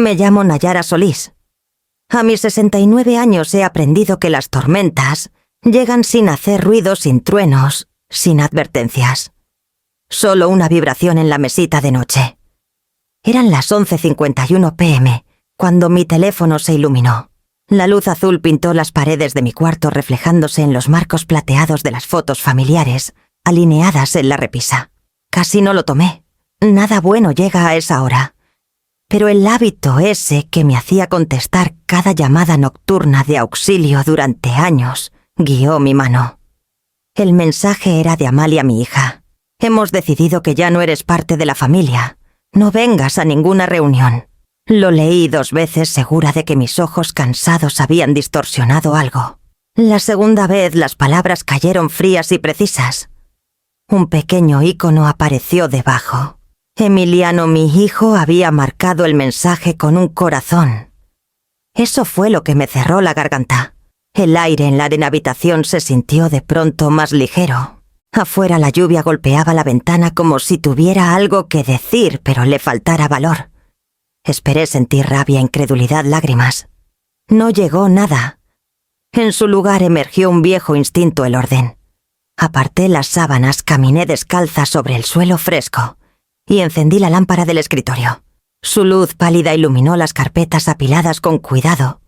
Me llamo Nayara Solís. A mis 69 años he aprendido que las tormentas llegan sin hacer ruido, sin truenos, sin advertencias. Solo una vibración en la mesita de noche. Eran las 11:51 p.m. cuando mi teléfono se iluminó. La luz azul pintó las paredes de mi cuarto reflejándose en los marcos plateados de las fotos familiares, alineadas en la repisa. Casi no lo tomé. Nada bueno llega a esa hora. Pero el hábito ese que me hacía contestar cada llamada nocturna de auxilio durante años guió mi mano. El mensaje era de Amalia, mi hija. Hemos decidido que ya no eres parte de la familia. No vengas a ninguna reunión. Lo leí 2 veces segura de que mis ojos cansados habían distorsionado algo. La segunda vez las palabras cayeron frías y precisas. Un pequeño ícono apareció debajo. Emiliano, mi hijo, había marcado el mensaje con un corazón. Eso fue lo que me cerró la garganta. El aire en la habitación se sintió de pronto más ligero. Afuera la lluvia golpeaba la ventana como si tuviera algo que decir, pero le faltara valor. Esperé sentir rabia, incredulidad, lágrimas. No llegó nada. En su lugar emergió un viejo instinto, el orden. Aparté las sábanas, caminé descalza sobre el suelo fresco y encendí la lámpara del escritorio. Su luz pálida iluminó las carpetas apiladas con cuidado.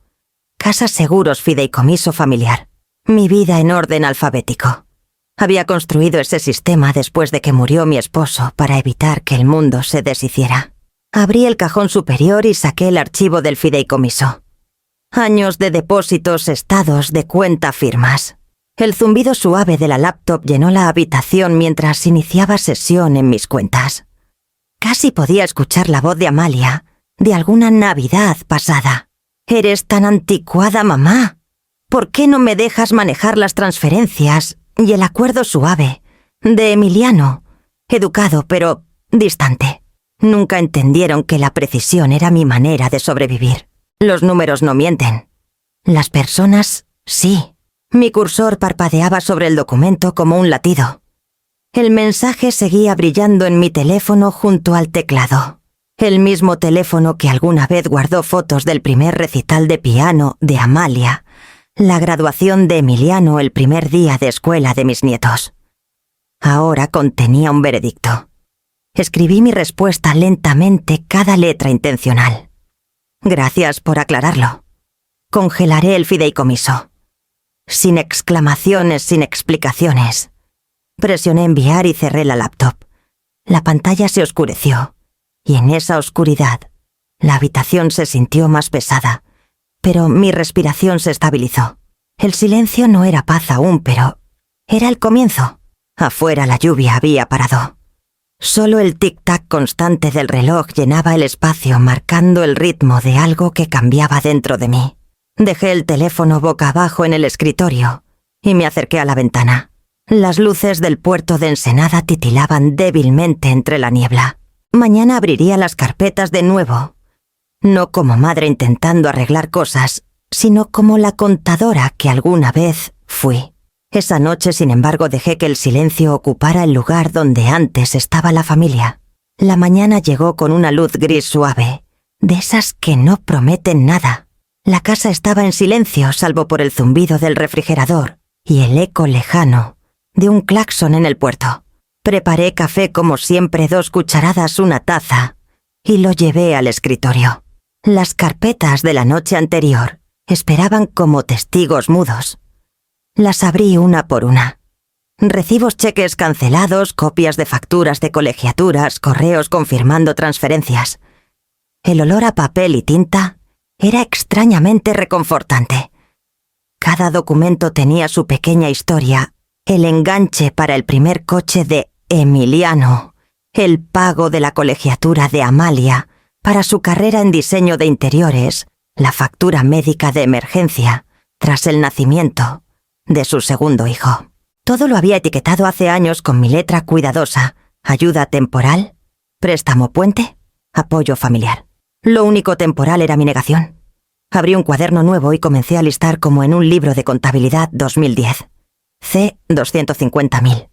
Casa Seguros Fideicomiso Familiar. Mi vida en orden alfabético. Había construido ese sistema después de que murió mi esposo para evitar que el mundo se deshiciera. Abrí el cajón superior y saqué el archivo del fideicomiso. Años de depósitos, estados de cuenta, firmas. El zumbido suave de la laptop llenó la habitación mientras iniciaba sesión en mis cuentas. Casi podía escuchar la voz de Amalia, de alguna Navidad pasada. «Eres tan anticuada, mamá. ¿Por qué no me dejas manejar las transferencias y el acuerdo suave de Emiliano, educado pero distante?» Nunca entendieron que la precisión era mi manera de sobrevivir. Los números no mienten. Las personas, sí. Mi cursor parpadeaba sobre el documento como un latido. El mensaje seguía brillando en mi teléfono junto al teclado. El mismo teléfono que alguna vez guardó fotos del primer recital de piano de Amalia, la graduación de Emiliano, el primer día de escuela de mis nietos. Ahora contenía un veredicto. Escribí mi respuesta lentamente, cada letra intencional. Gracias por aclararlo. Congelaré el fideicomiso. Sin exclamaciones, sin explicaciones. Presioné enviar y cerré la laptop. La pantalla se oscureció, y en esa oscuridad, la habitación se sintió más pesada, pero mi respiración se estabilizó. El silencio no era paz aún, pero era el comienzo. Afuera la lluvia había parado. Solo el tic-tac constante del reloj llenaba el espacio, marcando el ritmo de algo que cambiaba dentro de mí. Dejé el teléfono boca abajo en el escritorio y me acerqué a la ventana. Las luces del puerto de Ensenada titilaban débilmente entre la niebla. Mañana abriría las carpetas de nuevo. No como madre intentando arreglar cosas, sino como la contadora que alguna vez fui. Esa noche, sin embargo, dejé que el silencio ocupara el lugar donde antes estaba la familia. La mañana llegó con una luz gris suave, de esas que no prometen nada. La casa estaba en silencio, salvo por el zumbido del refrigerador y el eco lejano de un claxon en el puerto. Preparé café como siempre, 2 cucharadas, una taza, y lo llevé al escritorio. Las carpetas de la noche anterior esperaban como testigos mudos. Las abrí una por una. Recibos, cheques cancelados, copias de facturas de colegiaturas, correos confirmando transferencias. El olor a papel y tinta era extrañamente reconfortante. Cada documento tenía su pequeña historia, el enganche para el primer coche de Emiliano, el pago de la colegiatura de Amalia para su carrera en diseño de interiores, la factura médica de emergencia tras el nacimiento de su segundo hijo. Todo lo había etiquetado hace años con mi letra cuidadosa: ayuda temporal, préstamo puente, apoyo familiar. Lo único temporal era mi negación. Abrí un cuaderno nuevo y comencé a listar como en un libro de contabilidad 2010. C. 250.000.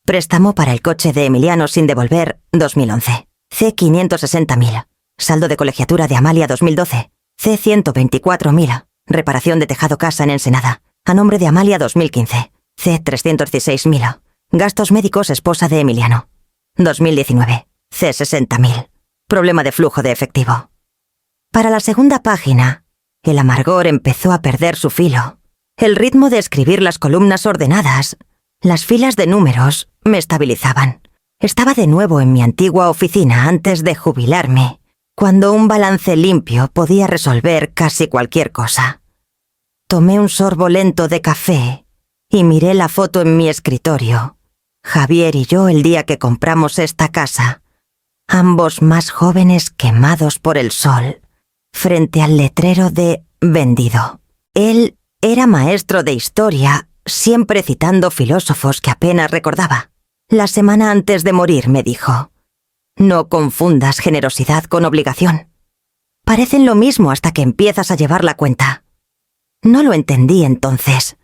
Préstamo para el coche de Emiliano sin devolver 2011. C. 560.000. Saldo de colegiatura de Amalia 2012. C124.000. Reparación de tejado casa en Ensenada. A nombre de Amalia 2015. C316.000. Gastos médicos esposa de Emiliano. 2019. C60.000. Problema de flujo de efectivo. Para la segunda página, el amargor empezó a perder su filo. El ritmo de escribir las columnas ordenadas, las filas de números, me estabilizaban. Estaba de nuevo en mi antigua oficina antes de jubilarme, cuando un balance limpio podía resolver casi cualquier cosa. Tomé un sorbo lento de café y miré la foto en mi escritorio. Javier y yo el día que compramos esta casa, ambos más jóvenes quemados por el sol, frente al letrero de vendido. Él era maestro de historia, siempre citando filósofos que apenas recordaba. La semana antes de morir me dijo: no confundas generosidad con obligación. Parecen lo mismo hasta que empiezas a llevar la cuenta. No lo entendí entonces.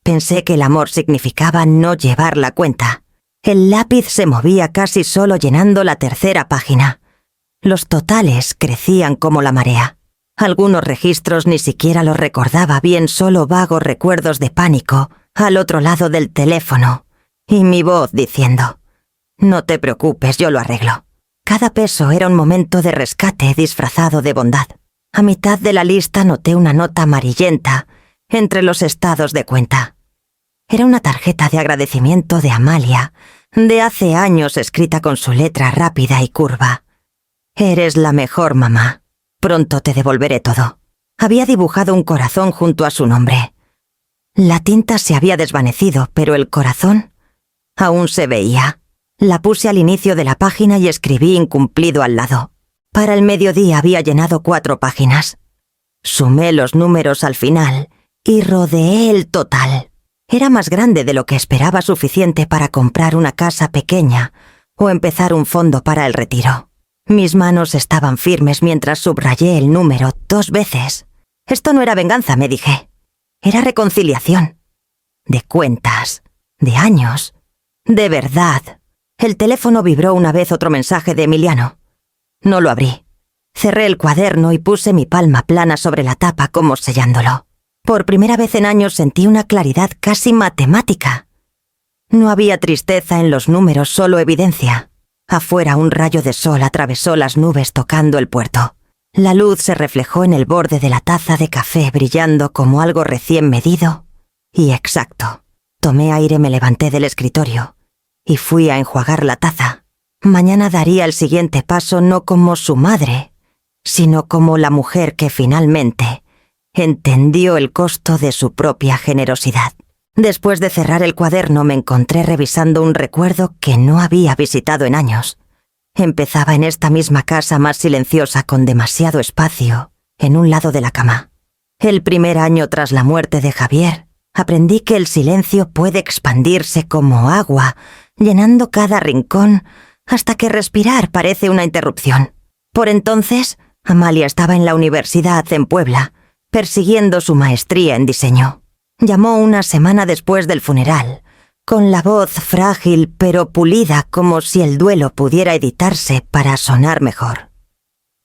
Pensé que el amor significaba no llevar la cuenta. El lápiz se movía casi solo llenando la tercera página. Los totales crecían como la marea. Algunos registros ni siquiera los recordaba bien, solo vagos recuerdos de pánico al otro lado del teléfono, y mi voz diciendo: no te preocupes, yo lo arreglo. Cada peso era un momento de rescate disfrazado de bondad. A mitad de la lista noté una nota amarillenta entre los estados de cuenta. Era una tarjeta de agradecimiento de Amalia, de hace años, escrita con su letra rápida y curva. Eres la mejor mamá. Pronto te devolveré todo. Había dibujado un corazón junto a su nombre. La tinta se había desvanecido, pero el corazón aún se veía. La puse al inicio de la página y escribí incumplido al lado. Para el mediodía había llenado 4 páginas. Sumé los números al final y rodeé el total. Era más grande de lo que esperaba, suficiente para comprar una casa pequeña o empezar un fondo para el retiro. Mis manos estaban firmes mientras subrayé el número 2 veces. Esto no era venganza, me dije. Era reconciliación. De cuentas, de años, de verdad. El teléfono vibró una vez, otro mensaje de Emiliano. No lo abrí. Cerré el cuaderno y puse mi palma plana sobre la tapa como sellándolo. Por primera vez en años sentí una claridad casi matemática. No había tristeza en los números, solo evidencia. Afuera un rayo de sol atravesó las nubes tocando el puerto. La luz se reflejó en el borde de la taza de café, brillando como algo recién medido y exacto. Tomé aire, me levanté del escritorio y fui a enjuagar la taza. Mañana daría el siguiente paso, no como su madre, sino como la mujer que finalmente entendió el costo de su propia generosidad. Después de cerrar el cuaderno me encontré revisando un recuerdo que no había visitado en años. Empezaba en esta misma casa más silenciosa, con demasiado espacio en un lado de la cama. El primer año tras la muerte de Javier, aprendí que el silencio puede expandirse como agua, llenando cada rincón hasta que respirar parece una interrupción. Por entonces, Amalia estaba en la universidad en Puebla, persiguiendo su maestría en diseño. Llamó una semana después del funeral, con la voz frágil pero pulida, como si el duelo pudiera editarse para sonar mejor.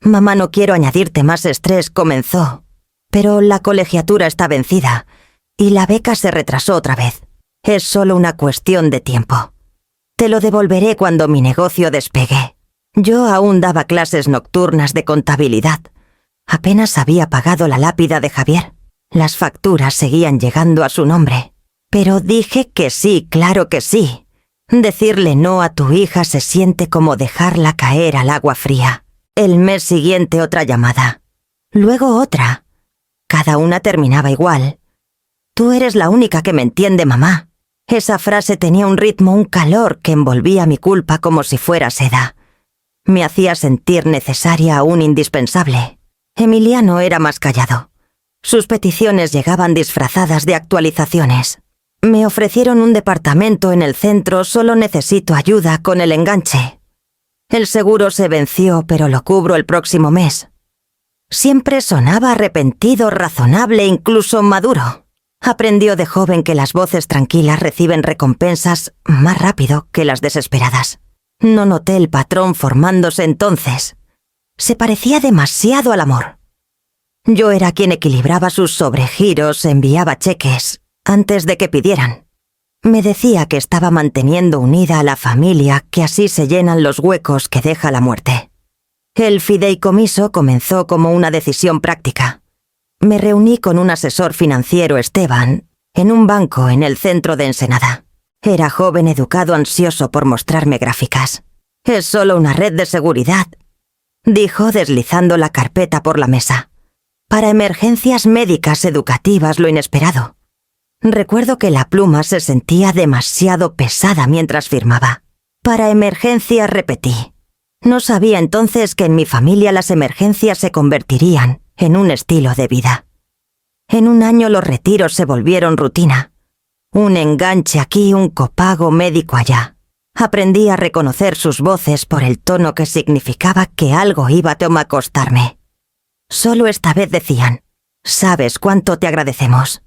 «Mamá, no quiero añadirte más estrés», comenzó, «pero la colegiatura está vencida y la beca se retrasó otra vez. Es solo una cuestión de tiempo. Te lo devolveré cuando mi negocio despegue». Yo aún daba clases nocturnas de contabilidad. Apenas había pagado la lápida de Javier. Las facturas seguían llegando a su nombre. Pero dije que sí, claro que sí. Decirle no a tu hija se siente como dejarla caer al agua fría. El mes siguiente otra llamada. Luego otra. Cada una terminaba igual. «Tú eres la única que me entiende, mamá». Esa frase tenía un ritmo, un calor que envolvía mi culpa como si fuera seda. Me hacía sentir necesaria, aún indispensable. Emiliano era más callado. Sus peticiones llegaban disfrazadas de actualizaciones. «Me ofrecieron un departamento en el centro, solo necesito ayuda con el enganche. El seguro se venció, pero lo cubro el próximo mes». Siempre sonaba arrepentido, razonable, incluso maduro. Aprendió de joven que las voces tranquilas reciben recompensas más rápido que las desesperadas. No noté el patrón formándose entonces. Se parecía demasiado al amor. Yo era quien equilibraba sus sobregiros, enviaba cheques, antes de que pidieran. Me decía que estaba manteniendo unida a la familia, que así se llenan los huecos que deja la muerte. El fideicomiso comenzó como una decisión práctica. Me reuní con un asesor financiero, Esteban, en un banco en el centro de Ensenada. Era joven, educado, ansioso por mostrarme gráficas. «Es solo una red de seguridad», dijo deslizando la carpeta por la mesa. «Para emergencias médicas, educativas, lo inesperado». Recuerdo que la pluma se sentía demasiado pesada mientras firmaba. «Para emergencias», repetí. No sabía entonces que en mi familia las emergencias se convertirían en un estilo de vida. En un año los retiros se volvieron rutina. Un enganche aquí, un copago médico allá. Aprendí a reconocer sus voces por el tono que significaba que algo iba a costarme. Solo esta vez decían: «¿Sabes cuánto te agradecemos?».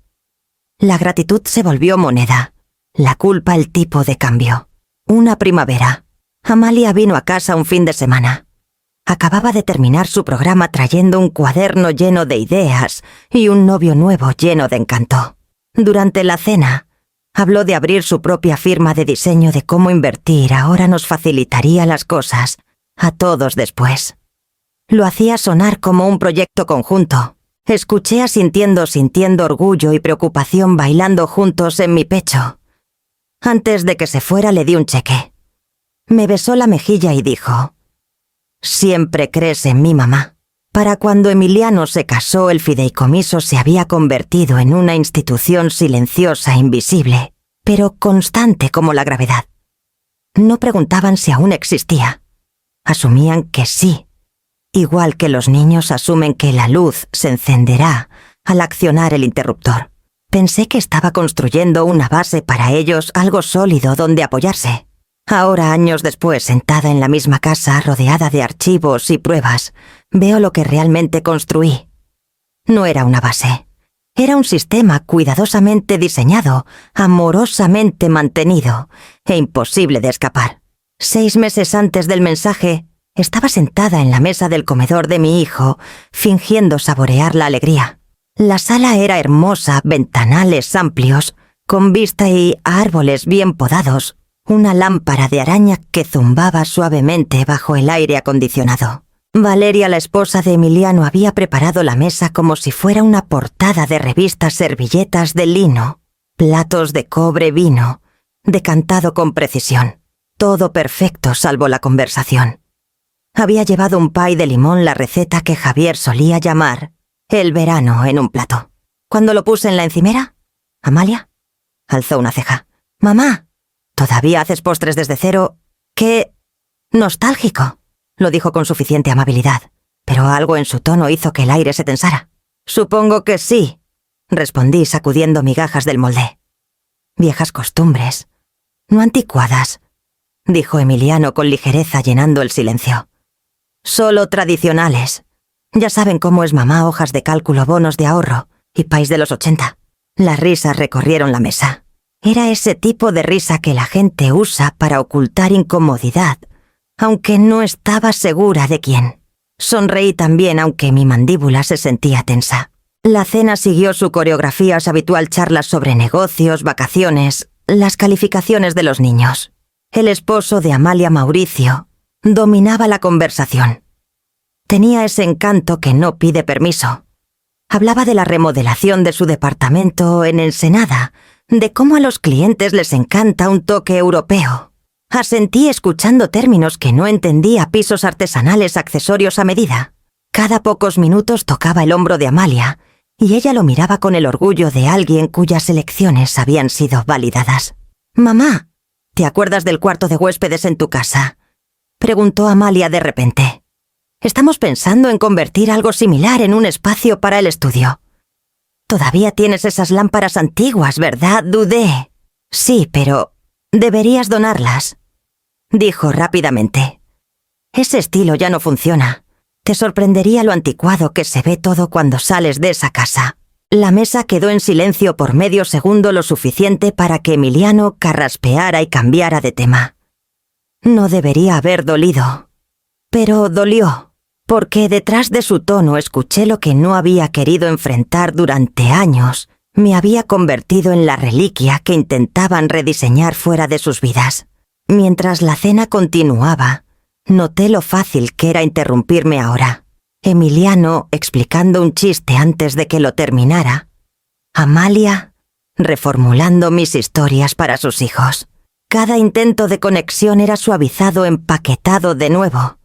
La gratitud se volvió moneda, la culpa el tipo de cambio. Una primavera. Amalia vino a casa un fin de semana. Acababa de terminar su programa trayendo un cuaderno lleno de ideas y un novio nuevo lleno de encanto. Durante la cena, habló de abrir su propia firma de diseño, de cómo invertir ahora nos facilitaría las cosas, a todos después. Lo hacía sonar como un proyecto conjunto. Escuché sintiendo orgullo y preocupación bailando juntos en mi pecho. Antes de que se fuera le di un cheque. Me besó la mejilla y dijo: «Siempre crees en mí, mamá». Para cuando Emiliano se casó, el fideicomiso se había convertido en una institución silenciosa, invisible, pero constante como la gravedad. No preguntaban si aún existía. Asumían que sí, igual que los niños asumen que la luz se encenderá al accionar el interruptor. Pensé que estaba construyendo una base para ellos, algo sólido donde apoyarse. Ahora, años después, sentada en la misma casa, rodeada de archivos y pruebas, veo lo que realmente construí. No era una base. Era un sistema cuidadosamente diseñado, amorosamente mantenido, e imposible de escapar. 6 meses antes del mensaje, estaba sentada en la mesa del comedor de mi hijo, fingiendo saborear la alegría. La sala era hermosa, ventanales amplios, con vista y árboles bien podados, una lámpara de araña que zumbaba suavemente bajo el aire acondicionado. Valeria, la esposa de Emiliano, había preparado la mesa como si fuera una portada de revistas, servilletas de lino, platos de cobre, vino, decantado con precisión. Todo perfecto salvo la conversación. Había llevado un pay de limón, la receta que Javier solía llamar el verano en un plato. Cuando lo puse en la encimera, Amalia alzó una ceja. «Mamá, ¿todavía haces postres desde cero? ¡Qué nostálgico!», lo dijo con suficiente amabilidad, pero algo en su tono hizo que el aire se tensara. «Supongo que sí», respondí sacudiendo migajas del molde. «Viejas costumbres, no anticuadas», dijo Emiliano con ligereza, llenando el silencio. «Solo tradicionales. Ya saben cómo es mamá: hojas de cálculo, bonos de ahorro y país de los 80. Las risas recorrieron la mesa. Era ese tipo de risa que la gente usa para ocultar incomodidad, aunque no estaba segura de quién. Sonreí también, aunque mi mandíbula se sentía tensa. La cena siguió su coreografía, su habitual charla sobre negocios, vacaciones, las calificaciones de los niños. El esposo de Amalia, Mauricio, dominaba la conversación. Tenía ese encanto que no pide permiso. Hablaba de la remodelación de su departamento en Ensenada, de cómo a los clientes les encanta un toque europeo. Asentí escuchando términos que no entendía: pisos artesanales, accesorios a medida. Cada pocos minutos tocaba el hombro de Amalia, y ella lo miraba con el orgullo de alguien cuyas elecciones habían sido validadas. «Mamá, ¿te acuerdas del cuarto de huéspedes en tu casa?», preguntó Amalia de repente. «Estamos pensando en convertir algo similar en un espacio para el estudio». «Todavía tienes esas lámparas antiguas, ¿verdad?», dudé. «Sí, pero deberías donarlas», dijo rápidamente. «Ese estilo ya no funciona. Te sorprendería lo anticuado que se ve todo cuando sales de esa casa». La mesa quedó en silencio por medio segundo, lo suficiente para que Emiliano carraspeara y cambiara de tema. No debería haber dolido, pero dolió. porque detrás de su tono escuché lo que no había querido enfrentar durante años. Me había convertido en la reliquia que intentaban rediseñar fuera de sus vidas. Mientras la cena continuaba, noté lo fácil que era interrumpirme ahora. Emiliano explicando un chiste antes de que lo terminara. Amalia reformulando mis historias para sus hijos. Cada intento de conexión era suavizado, empaquetado de nuevo.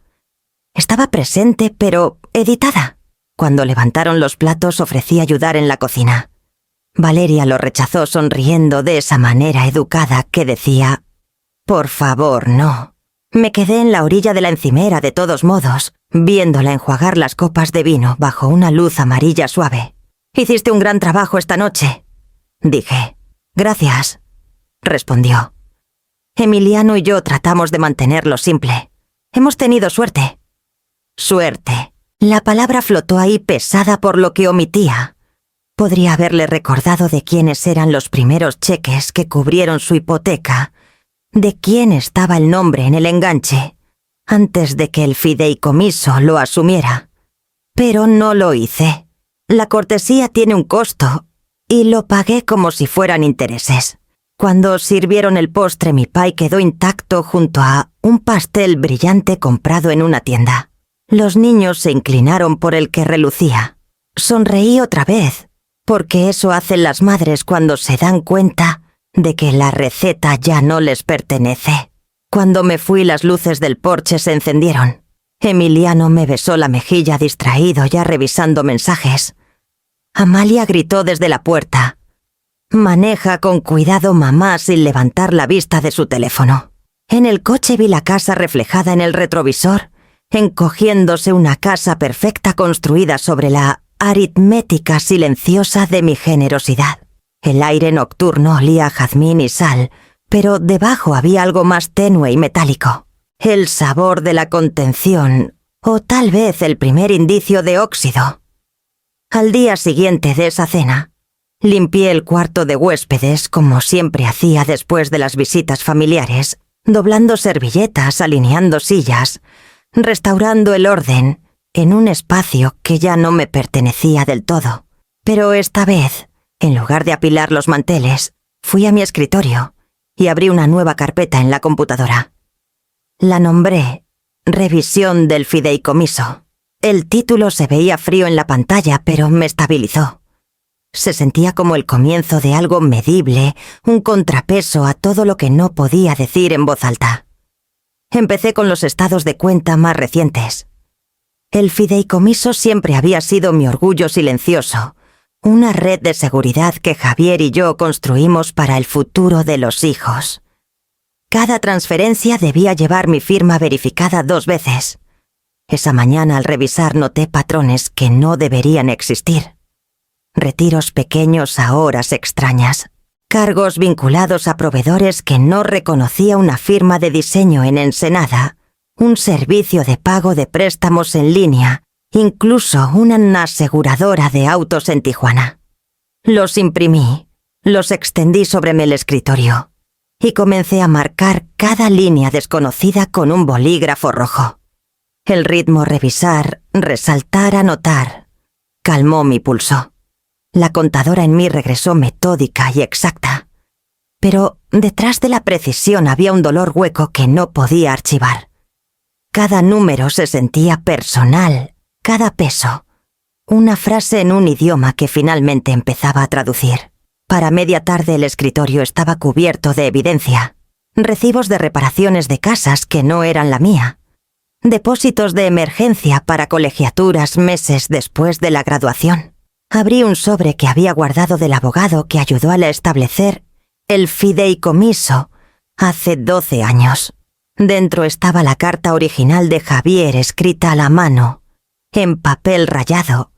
Estaba presente, pero editada. Cuando levantaron los platos ofrecí ayudar en la cocina. Valeria lo rechazó sonriendo de esa manera educada que decía: «Por favor, no». Me quedé en la orilla de la encimera de todos modos, viéndola enjuagar las copas de vino bajo una luz amarilla suave. «Hiciste un gran trabajo esta noche», dije. «Gracias», respondió. Emiliano y yo tratamos de mantenerlo simple. Hemos tenido suerte. Suerte. La palabra flotó ahí pesada por lo que omitía. Podría haberle recordado de quiénes eran los primeros cheques que cubrieron su hipoteca, de quién estaba el nombre en el enganche, antes de que el fideicomiso lo asumiera. Pero no lo hice. La cortesía tiene un costo, y lo pagué como si fueran intereses. Cuando sirvieron el postre, mi pie quedó intacto junto a un pastel brillante comprado en una tienda. Los niños se inclinaron por el que relucía. Sonreí otra vez, porque eso hacen las madres cuando se dan cuenta de que la receta ya no les pertenece. Cuando me fui, las luces del porche se encendieron. Emiliano me besó la mejilla distraído, ya revisando mensajes. Amalia gritó desde la puerta: «Maneja con cuidado, mamá», sin levantar la vista de su teléfono. En el coche vi la casa reflejada en el retrovisor, encogiéndose, una casa perfecta construida sobre la aritmética silenciosa de mi generosidad. El aire nocturno olía a jazmín y sal, pero debajo había algo más tenue y metálico. El sabor de la contención, o tal vez el primer indicio de óxido. Al día siguiente de esa cena, limpié el cuarto de huéspedes como siempre hacía después de las visitas familiares, doblando servilletas, alineando sillas, restaurando el orden en un espacio que ya no me pertenecía del todo. Pero esta vez, en lugar de apilar los manteles, fui a mi escritorio y abrí una nueva carpeta en la computadora. La nombré «Revisión del fideicomiso». El título se veía frío en la pantalla, pero me estabilizó. Se sentía como el comienzo de algo medible, un contrapeso a todo lo que no podía decir en voz alta. Empecé con los estados de cuenta más recientes. El fideicomiso siempre había sido mi orgullo silencioso, una red de seguridad que Javier y yo construimos para el futuro de los hijos. Cada transferencia debía llevar mi firma verificada 2 veces. Esa mañana, al revisar, noté patrones que no deberían existir. Retiros pequeños a horas extrañas. Cargos vinculados a proveedores que no reconocía, una firma de diseño en Ensenada, un servicio de pago de préstamos en línea, incluso una aseguradora de autos en Tijuana. Los imprimí, los extendí sobre el escritorio y comencé a marcar cada línea desconocida con un bolígrafo rojo. El ritmo revisar, resaltar, anotar, calmó mi pulso. La contadora en mí regresó metódica y exacta. Pero detrás de la precisión había un dolor hueco que no podía archivar. Cada número se sentía personal, cada peso. Una frase en un idioma que finalmente empezaba a traducir. Para media tarde el escritorio estaba cubierto de evidencia. Recibos de reparaciones de casas que no eran la mía. Depósitos de emergencia para colegiaturas meses después de la graduación. Abrí un sobre que había guardado del abogado que ayudó a establecer el fideicomiso hace 12 años. Dentro estaba la carta original de Javier escrita a la mano, en papel rayado,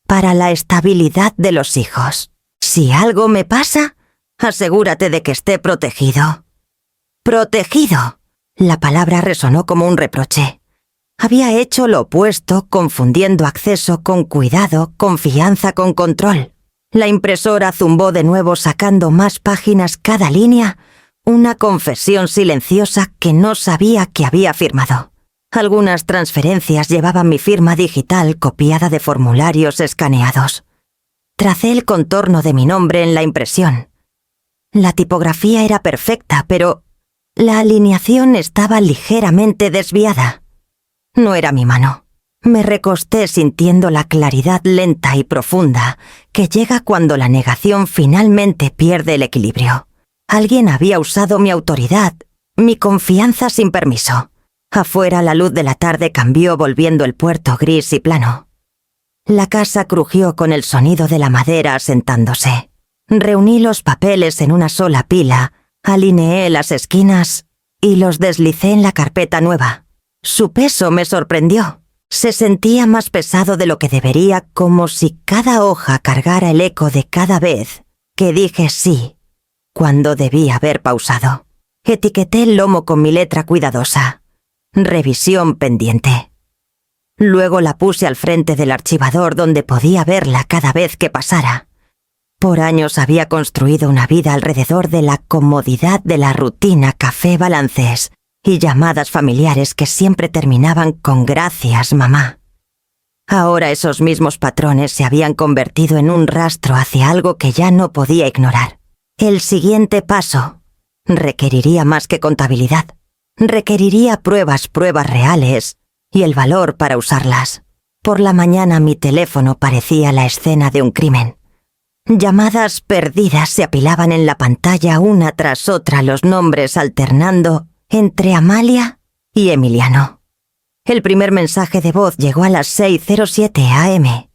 para la estabilidad de los hijos. Si algo me pasa, asegúrate de que esté protegido. ¡Protegido! La palabra resonó como un reproche. Había hecho lo opuesto, confundiendo acceso con cuidado, confianza con control. La impresora zumbó de nuevo, sacando más páginas cada línea, una confesión silenciosa que no sabía que había firmado. Algunas transferencias llevaban mi firma digital copiada de formularios escaneados. Tracé el contorno de mi nombre en la impresión. La tipografía era perfecta, pero la alineación estaba ligeramente desviada. No era mi mano. Me recosté sintiendo la claridad lenta y profunda que llega cuando la negación finalmente pierde el equilibrio. Alguien había usado mi autoridad, mi confianza sin permiso. Afuera la luz de la tarde cambió volviendo el puerto gris y plano. La casa crujió con el sonido de la madera asentándose. Reuní los papeles en una sola pila, alineé las esquinas y los deslicé en la carpeta nueva. Su peso me sorprendió. Se sentía más pesado de lo que debería, como si cada hoja cargara el eco de cada vez que dije sí, cuando debía haber pausado. Etiqueté el lomo con mi letra cuidadosa. Revisión pendiente. Luego la puse al frente del archivador donde podía verla cada vez que pasara. Por años había construido una vida alrededor de la comodidad de la rutina café balancés y llamadas familiares que siempre terminaban con gracias, mamá. Ahora esos mismos patrones se habían convertido en un rastro hacia algo que ya no podía ignorar. El siguiente paso requeriría más que contabilidad. Requeriría pruebas reales y el valor para usarlas. Por la mañana mi teléfono parecía la escena de un crimen. Llamadas perdidas se apilaban en la pantalla una tras otra, los nombres alternando entre Amalia y Emiliano. El primer mensaje de voz llegó a las 6:07 a.m.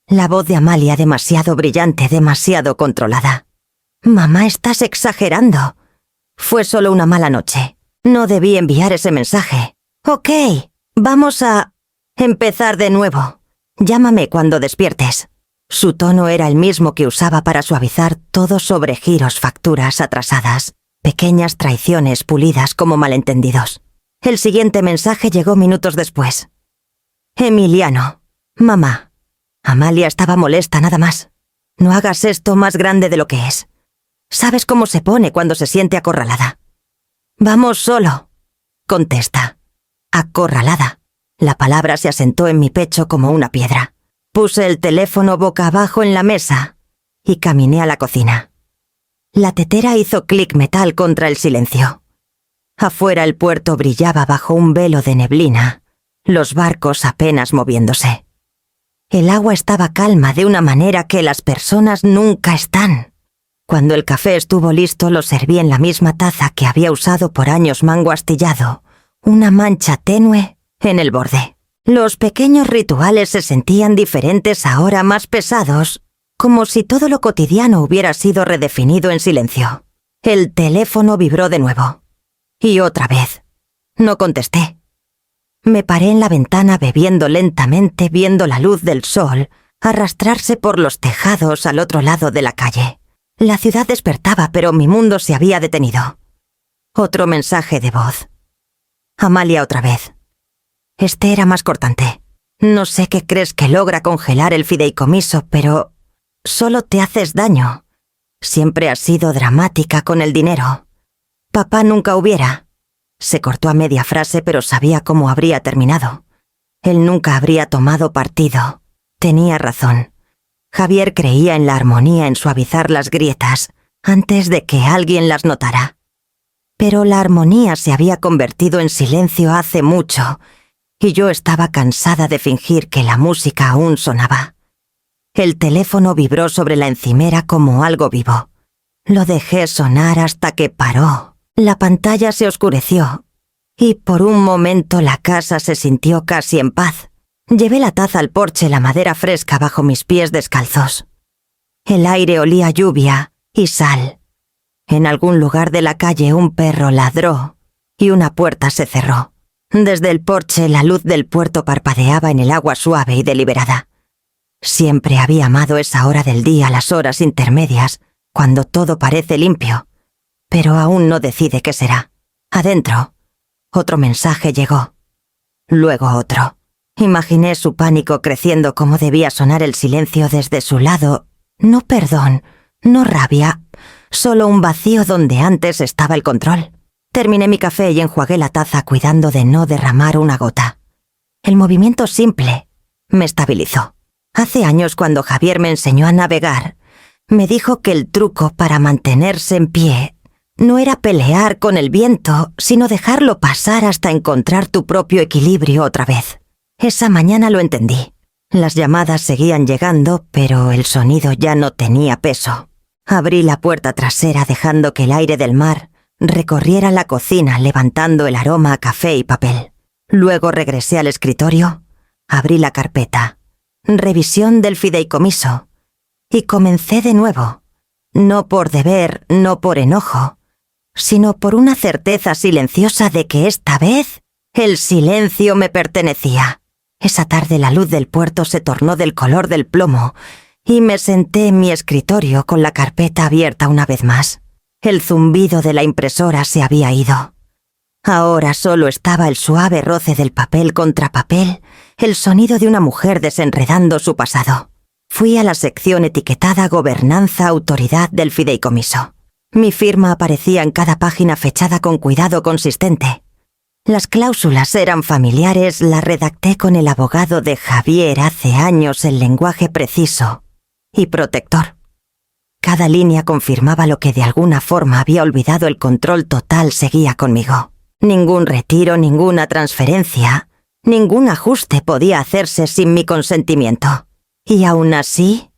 La voz de Amalia demasiado brillante, demasiado controlada. «Mamá, estás exagerando. Fue solo una mala noche. No debí enviar ese mensaje. Ok, vamos a empezar de nuevo. Llámame cuando despiertes». Su tono era el mismo que usaba para suavizar todos sobregiros, facturas atrasadas, pequeñas traiciones pulidas como malentendidos. El siguiente mensaje llegó minutos después. «Emiliano, mamá». Amalia estaba molesta nada más. «No hagas esto más grande de lo que es. Sabes cómo se pone cuando se siente acorralada». «Vamos solo», contesta. Acorralada. La palabra se asentó en mi pecho como una piedra. Puse el teléfono boca abajo en la mesa y caminé a la cocina. La tetera hizo clic metal contra el silencio. Afuera el puerto brillaba bajo un velo de neblina, los barcos apenas moviéndose. El agua estaba calma de una manera que las personas nunca están. Cuando el café estuvo listo, lo serví en la misma taza que había usado por años mango astillado, una mancha tenue en el borde. Los pequeños rituales se sentían diferentes ahora, más pesados, como si todo lo cotidiano hubiera sido redefinido en silencio. El teléfono vibró de nuevo. Y otra vez. No contesté. Me paré en la ventana bebiendo lentamente, viendo la luz del sol arrastrarse por los tejados al otro lado de la calle. La ciudad despertaba, pero mi mundo se había detenido. Otro mensaje de voz. Amalia otra vez. Este era más cortante. No sé qué crees que logra congelar el fideicomiso, pero solo te haces daño. Siempre has sido dramática con el dinero. Papá nunca hubiera. Se cortó a media frase, pero sabía cómo habría terminado. Él nunca habría tomado partido. Tenía razón. Javier creía en la armonía, en suavizar las grietas, antes de que alguien las notara. Pero la armonía se había convertido en silencio hace mucho, y yo estaba cansada de fingir que la música aún sonaba. El teléfono vibró sobre la encimera como algo vivo. Lo dejé sonar hasta que paró. La pantalla se oscureció, y por un momento la casa se sintió casi en paz. Llevé la taza al porche, la madera fresca bajo mis pies descalzos. El aire olía a lluvia y sal. En algún lugar de la calle un perro ladró y una puerta se cerró. Desde el porche la luz del puerto parpadeaba en el agua suave y deliberada. Siempre había amado esa hora del día, las horas intermedias, cuando todo parece limpio. Pero aún no decide qué será. Adentro, otro mensaje llegó. Luego otro. Imaginé su pánico creciendo, cómo debía sonar el silencio desde su lado. No perdón, no rabia, solo un vacío donde antes estaba el control. Terminé mi café y enjuagué la taza cuidando de no derramar una gota. El movimiento simple me estabilizó. Hace años, cuando Javier me enseñó a navegar, me dijo que el truco para mantenerse en pie no era pelear con el viento, sino dejarlo pasar hasta encontrar tu propio equilibrio otra vez. Esa mañana lo entendí. Las llamadas seguían llegando, pero el sonido ya no tenía peso. Abrí la puerta trasera dejando que el aire del mar recorriera la cocina, levantando el aroma a café y papel. Luego regresé al escritorio, abrí la carpeta, revisión del fideicomiso, y comencé de nuevo, no por deber, no por enojo, sino por una certeza silenciosa de que esta vez el silencio me pertenecía. Esa tarde la luz del puerto se tornó del color del plomo y me senté en mi escritorio con la carpeta abierta una vez más. El zumbido de la impresora se había ido. Ahora solo estaba el suave roce del papel contra papel, el sonido de una mujer desenredando su pasado. Fui a la sección etiquetada Gobernanza Autoridad del fideicomiso. Mi firma aparecía en cada página fechada con cuidado consistente. Las cláusulas eran familiares, las redacté con el abogado de Javier hace años en lenguaje preciso y protector. Cada línea confirmaba lo que de alguna forma había olvidado. El control total seguía conmigo. Ningún retiro, ninguna transferencia, ningún ajuste podía hacerse sin mi consentimiento. Y aún así,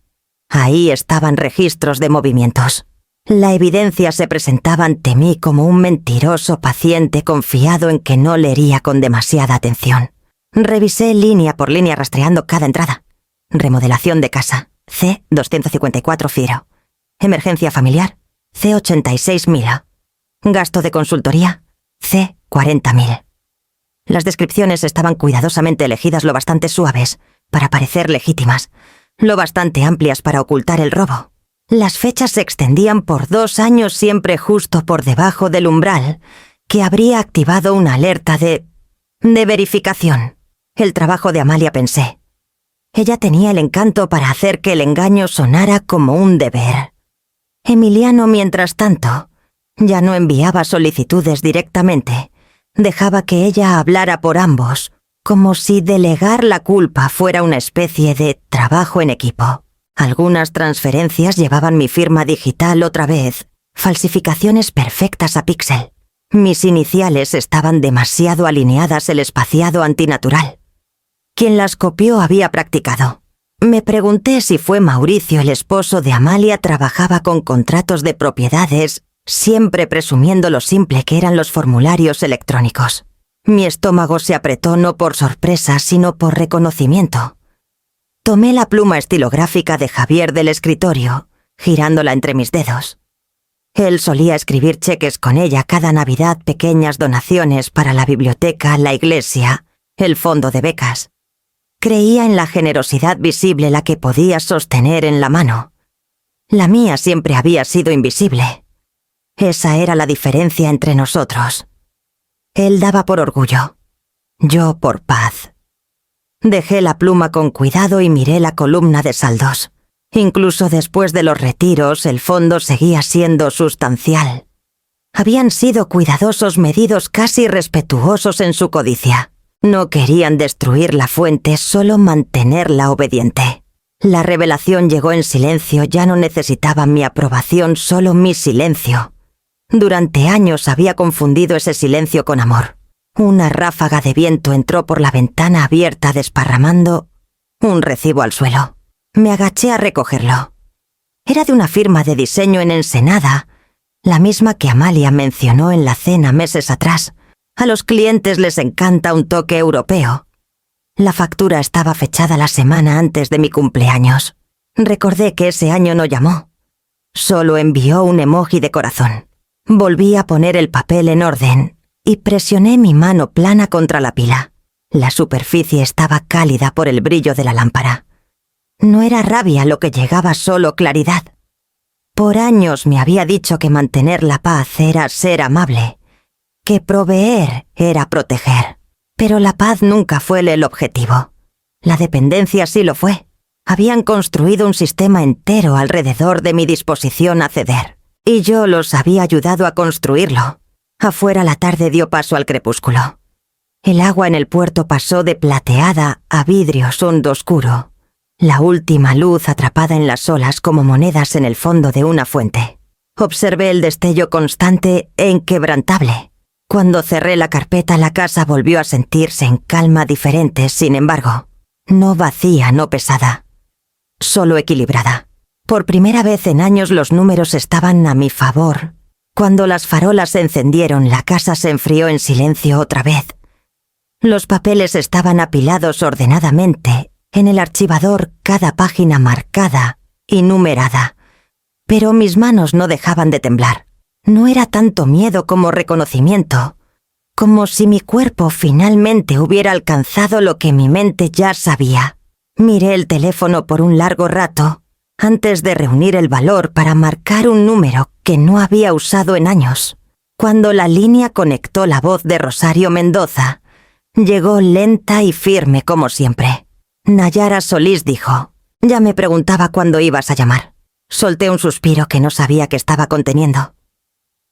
ahí estaban registros de movimientos. La evidencia se presentaba ante mí como un mentiroso paciente confiado en que no leería con demasiada atención. Revisé línea por línea rastreando cada entrada. Remodelación de casa, C254 Fiero. Emergencia familiar, C86.000. Gasto de consultoría, C40.000. Las descripciones estaban cuidadosamente elegidas, lo bastante suaves para parecer legítimas, lo bastante amplias para ocultar el robo. Las fechas se extendían por 2 años, siempre justo por debajo del umbral, que habría activado una alerta de verificación. El trabajo de Amalia, pensé. Ella tenía el encanto para hacer que el engaño sonara como un deber. Emiliano, mientras tanto, ya no enviaba solicitudes directamente. Dejaba que ella hablara por ambos, como si delegar la culpa fuera una especie de trabajo en equipo. Algunas transferencias llevaban mi firma digital otra vez, falsificaciones perfectas a píxel. Mis iniciales estaban demasiado alineadas, el espaciado antinatural. Quien las copió había practicado. Me pregunté si fue Mauricio, el esposo de Amalia. Trabajaba con contratos de propiedades, siempre presumiendo lo simple que eran los formularios electrónicos. Mi estómago se apretó no por sorpresa, sino por reconocimiento. Tomé la pluma estilográfica de Javier del escritorio, girándola entre mis dedos. Él solía escribir cheques con ella cada Navidad, pequeñas donaciones para la biblioteca, la iglesia, el fondo de becas. Creía en la generosidad visible, la que podía sostener en la mano. La mía siempre había sido invisible. Esa era la diferencia entre nosotros. Él daba por orgullo, yo por paz. Dejé la pluma con cuidado y miré la columna de saldos. Incluso después de los retiros, el fondo seguía siendo sustancial. Habían sido cuidadosos, medidos, casi respetuosos en su codicia. No querían destruir la fuente, solo mantenerla obediente. La revelación llegó en silencio, ya no necesitaban mi aprobación, solo mi silencio. Durante años había confundido ese silencio con amor. Una ráfaga de viento entró por la ventana abierta, desparramando un recibo al suelo. Me agaché a recogerlo. Era de una firma de diseño en Ensenada, la misma que Amalia mencionó en la cena meses atrás. A los clientes les encanta un toque europeo. La factura estaba fechada la semana antes de mi cumpleaños. Recordé que ese año no llamó. Solo envió un emoji de corazón. Volví a poner el papel en orden y presioné mi mano plana contra la pila. La superficie estaba cálida por el brillo de la lámpara. No era rabia lo que llegaba, solo claridad. Por años me había dicho que mantener la paz era ser amable, que proveer era proteger. Pero la paz nunca fue el objetivo. La dependencia sí lo fue. Habían construido un sistema entero alrededor de mi disposición a ceder. Y yo los había ayudado a construirlo. Afuera la tarde dio paso al crepúsculo. El agua en el puerto pasó de plateada a vidrio hondo oscuro, la última luz atrapada en las olas como monedas en el fondo de una fuente. Observé el destello constante e inquebrantable. Cuando cerré la carpeta, la casa volvió a sentirse en calma diferente, sin embargo, no vacía, no pesada, solo equilibrada. Por primera vez en años los números estaban a mi favor. Cuando las farolas se encendieron, la casa se enfrió en silencio otra vez. Los papeles estaban apilados ordenadamente, en el archivador, cada página marcada y numerada. Pero mis manos no dejaban de temblar. No era tanto miedo como reconocimiento, como si mi cuerpo finalmente hubiera alcanzado lo que mi mente ya sabía. Miré el teléfono por un largo rato, antes de reunir el valor para marcar un número que no había usado en años. Cuando la línea conectó la voz de Rosario Mendoza, llegó lenta y firme como siempre. Nayara Solís dijo: «Ya me preguntaba cuándo ibas a llamar». Solté un suspiro que no sabía que estaba conteniendo.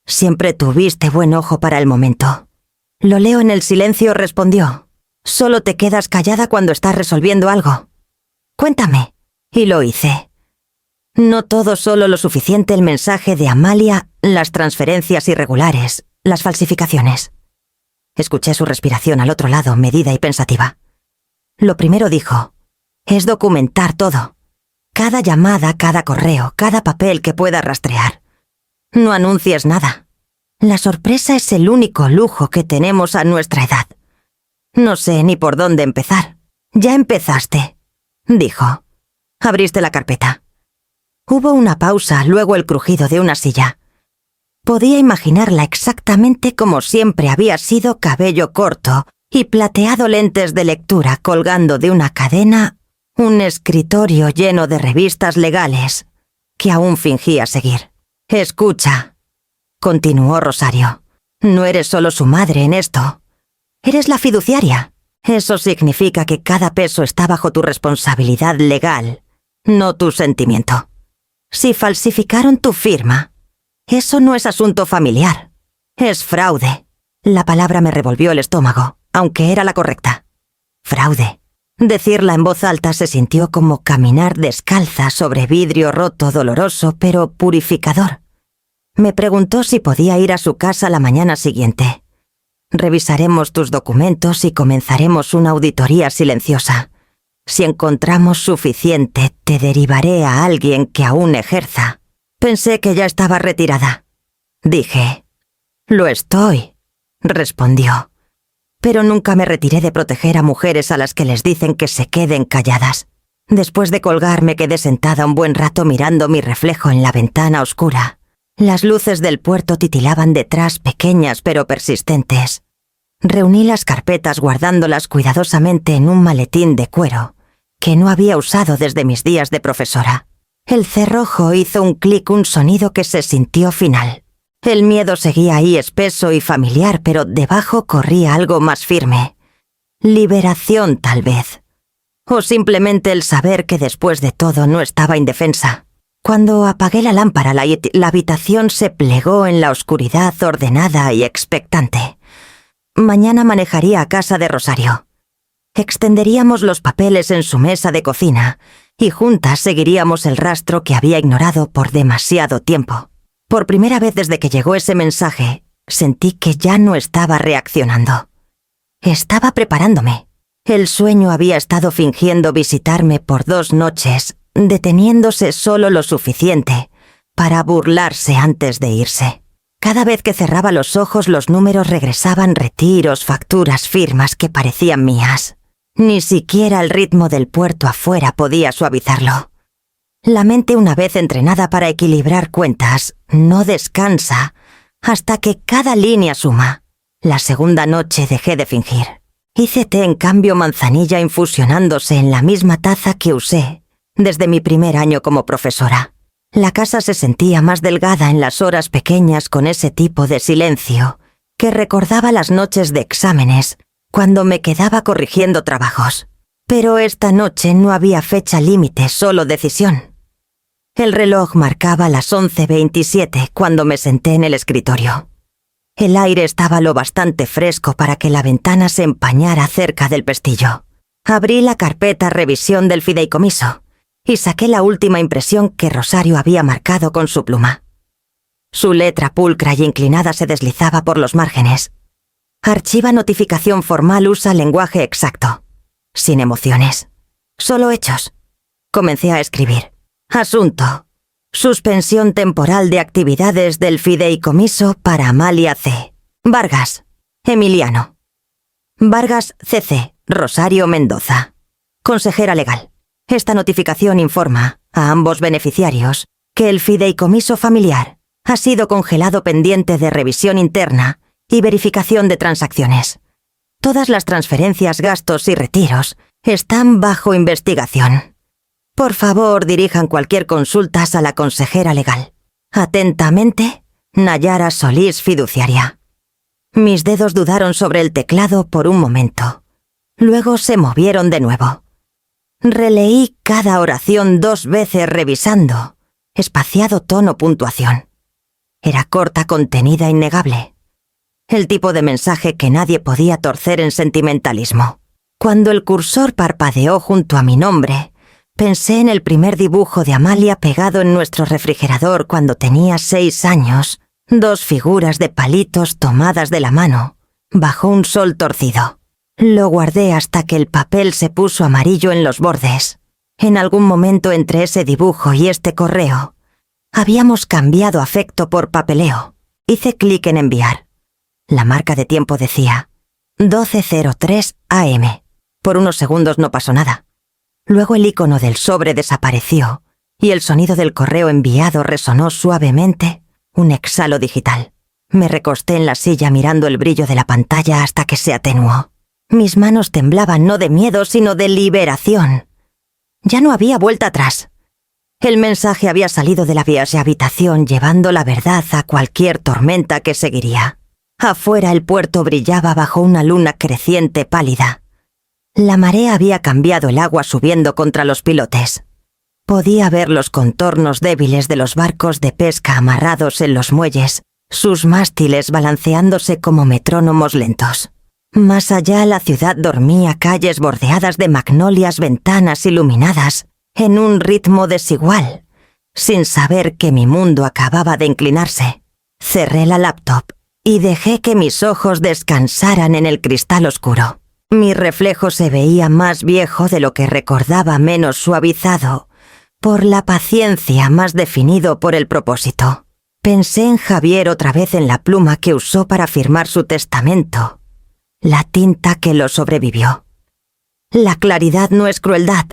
«Siempre tuviste buen ojo para el momento». Lo leo en el silencio, respondió. «Solo te quedas callada cuando estás resolviendo algo. Cuéntame». Y lo hice. No todo solo lo suficiente el mensaje de Amalia, las transferencias irregulares, las falsificaciones. Escuché su respiración al otro lado, medida y pensativa. Lo primero dijo, es documentar todo. Cada llamada, cada correo, cada papel que pueda rastrear. No anuncies nada. La sorpresa es el único lujo que tenemos a nuestra edad. No sé ni por dónde empezar. Ya empezaste, dijo. Abriste la carpeta. Hubo una pausa, luego el crujido de una silla. Podía imaginarla exactamente como siempre había sido, cabello corto y plateado, lentes de lectura colgando de una cadena, un escritorio lleno de revistas legales que aún fingía seguir. «Escucha», continuó Rosario, «no eres solo su madre en esto. Eres la fiduciaria. Eso significa que cada peso está bajo tu responsabilidad legal, no tu sentimiento. Si falsificaron tu firma, eso no es asunto familiar. Es fraude». La palabra me revolvió el estómago, aunque era la correcta. Fraude. Decirla en voz alta se sintió como caminar descalza sobre vidrio roto, doloroso pero purificador. Me preguntó si podía ir a su casa la mañana siguiente. «Revisaremos tus documentos y comenzaremos una auditoría silenciosa. Si encontramos suficiente, te derivaré a alguien que aún ejerza». Pensé que ya estaba retirada. Dije, «Lo estoy», respondió. Pero nunca me retiré de proteger a mujeres a las que les dicen que se queden calladas. Después de colgar me quedé sentada un buen rato mirando mi reflejo en la ventana oscura. Las luces del puerto titilaban detrás, pequeñas pero persistentes. Reuní las carpetas guardándolas cuidadosamente en un maletín de cuero que no había usado desde mis días de profesora. El cerrojo hizo un clic, un sonido que se sintió final. El miedo seguía ahí, espeso y familiar, pero debajo corría algo más firme. Liberación, tal vez. O simplemente el saber que después de todo no estaba indefensa. Cuando apagué la lámpara, la habitación se plegó en la oscuridad, ordenada y expectante. Mañana manejaría a casa de Rosario. Extenderíamos los papeles en su mesa de cocina y juntas seguiríamos el rastro que había ignorado por demasiado tiempo. Por primera vez desde que llegó ese mensaje, sentí que ya no estaba reaccionando. Estaba preparándome. El sueño había estado fingiendo visitarme por 2 noches, deteniéndose solo lo suficiente para burlarse antes de irse. Cada vez que cerraba los ojos, los números regresaban, retiros, facturas, firmas que parecían mías. Ni siquiera el ritmo del puerto afuera podía suavizarlo. La mente, una vez entrenada para equilibrar cuentas, no descansa hasta que cada línea suma. La segunda noche dejé de fingir. Hice té en cambio, manzanilla infusionándose en la misma taza que usé desde mi primer año como profesora. La casa se sentía más delgada en las horas pequeñas, con ese tipo de silencio que recordaba las noches de exámenes cuando me quedaba corrigiendo trabajos. Pero esta noche no había fecha límite, solo decisión. El reloj marcaba las 11:27 cuando me senté en el escritorio. El aire estaba lo bastante fresco para que la ventana se empañara cerca del pestillo. Abrí la carpeta revisión del fideicomiso y saqué la última impresión que Rosario había marcado con su pluma. Su letra pulcra y inclinada se deslizaba por los márgenes. Archiva notificación formal usa lenguaje exacto. Sin emociones. Solo hechos. Comencé a escribir. Asunto. Suspensión temporal de actividades del fideicomiso para Amalia C. Vargas. Emiliano. Vargas CC. Rosario Mendoza. Consejera legal. Esta notificación informa a ambos beneficiarios que el fideicomiso familiar ha sido congelado pendiente de revisión interna y verificación de transacciones. Todas las transferencias, gastos y retiros están bajo investigación. Por favor, dirijan cualquier consulta a la consejera legal. Atentamente, Nayara Solís, fiduciaria. Mis dedos dudaron sobre el teclado por un momento. Luego se movieron de nuevo. Releí cada oración 2 veces revisando. Espaciado tono puntuación. Era corta, contenida, innegable. El tipo de mensaje que nadie podía torcer en sentimentalismo. Cuando el cursor parpadeó junto a mi nombre, pensé en el primer dibujo de Amalia pegado en nuestro refrigerador cuando tenía 6 años, 2 figuras de palitos tomadas de la mano, bajo un sol torcido. Lo guardé hasta que el papel se puso amarillo en los bordes. En algún momento entre ese dibujo y este correo, habíamos cambiado afecto por papeleo. Hice clic en enviar. La marca de tiempo decía 12:03 AM. Por unos segundos no pasó nada. Luego el icono del sobre desapareció y el sonido del correo enviado resonó suavemente, un exhalo digital. Me recosté en la silla mirando el brillo de la pantalla hasta que se atenuó. Mis manos temblaban no de miedo sino de liberación. Ya no había vuelta atrás. El mensaje había salido de la vieja habitación llevando la verdad a cualquier tormenta que seguiría. Afuera el puerto brillaba bajo una luna creciente pálida. La marea había cambiado el agua subiendo contra los pilotes. Podía ver los contornos débiles de los barcos de pesca amarrados en los muelles, sus mástiles balanceándose como metrónomos lentos. Más allá la ciudad dormía calles bordeadas de magnolias, ventanas iluminadas, en un ritmo desigual, sin saber que mi mundo acababa de inclinarse. Cerré la laptop y dejé que mis ojos descansaran en el cristal oscuro. Mi reflejo se veía más viejo de lo que recordaba, menos suavizado, por la paciencia, más definido por el propósito. Pensé en Javier otra vez en la pluma que usó para firmar su testamento, la tinta que lo sobrevivió. La claridad no es crueldad,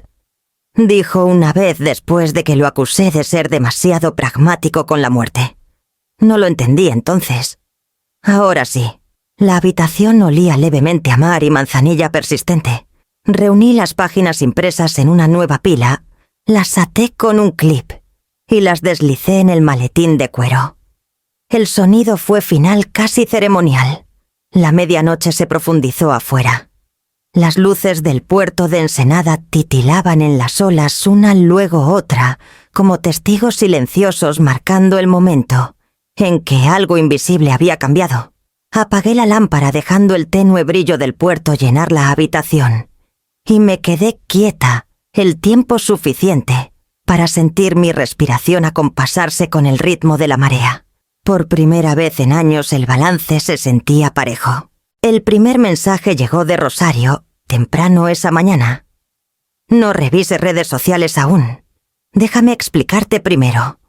dijo una vez después de que lo acusé de ser demasiado pragmático con la muerte. No lo entendí entonces. Ahora sí. La habitación olía levemente a mar y manzanilla persistente. Reuní las páginas impresas en una nueva pila, las até con un clip y las deslicé en el maletín de cuero. El sonido fue final casi ceremonial. La medianoche se profundizó afuera. Las luces del puerto de Ensenada titilaban en las olas una luego otra, como testigos silenciosos marcando el momento en que algo invisible había cambiado. Apagué la lámpara dejando el tenue brillo del puerto llenar la habitación y me quedé quieta el tiempo suficiente para sentir mi respiración acompasarse con el ritmo de la marea. Por primera vez en años el balance se sentía parejo. El primer mensaje llegó de Rosario, temprano esa mañana. No revises redes sociales aún. Déjame explicarte primero.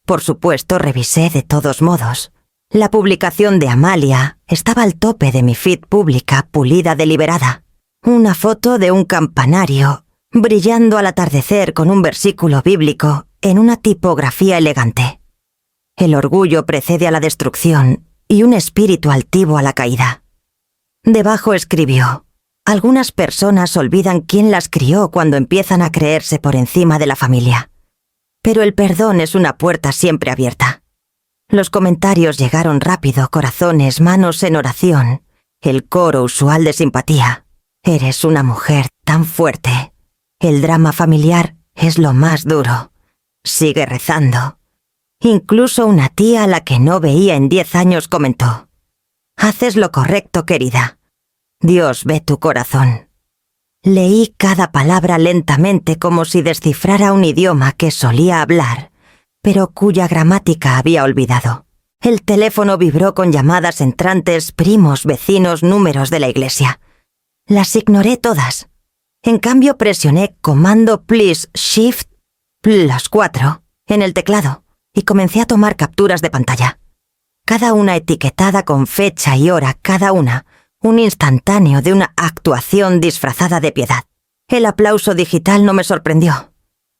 Por supuesto, revisé de todos modos. La publicación de Amalia estaba al tope de mi feed pública, pulida, deliberada. Una foto de un campanario, brillando al atardecer con un versículo bíblico en una tipografía elegante. El orgullo precede a la destrucción y un espíritu altivo a la caída. Debajo escribió: algunas personas olvidan quién las crió cuando empiezan a creerse por encima de la familia. Pero el perdón es una puerta siempre abierta. Los comentarios llegaron rápido, corazones, manos en oración, el coro usual de simpatía. Eres una mujer tan fuerte. El drama familiar es lo más duro. Sigue rezando. Incluso una tía a la que no veía en 10 años comentó: Haces lo correcto, querida. Dios ve tu corazón. Leí cada palabra lentamente como si descifrara un idioma que solía hablar, pero cuya gramática había olvidado. El teléfono vibró con llamadas entrantes, primos, vecinos, números de la iglesia. Las ignoré todas. En cambio presioné Comando Please Shift +4 en el teclado y comencé a tomar capturas de pantalla. Cada una etiquetada con fecha y hora, cada una un instantáneo de una actuación disfrazada de piedad. El aplauso digital no me sorprendió.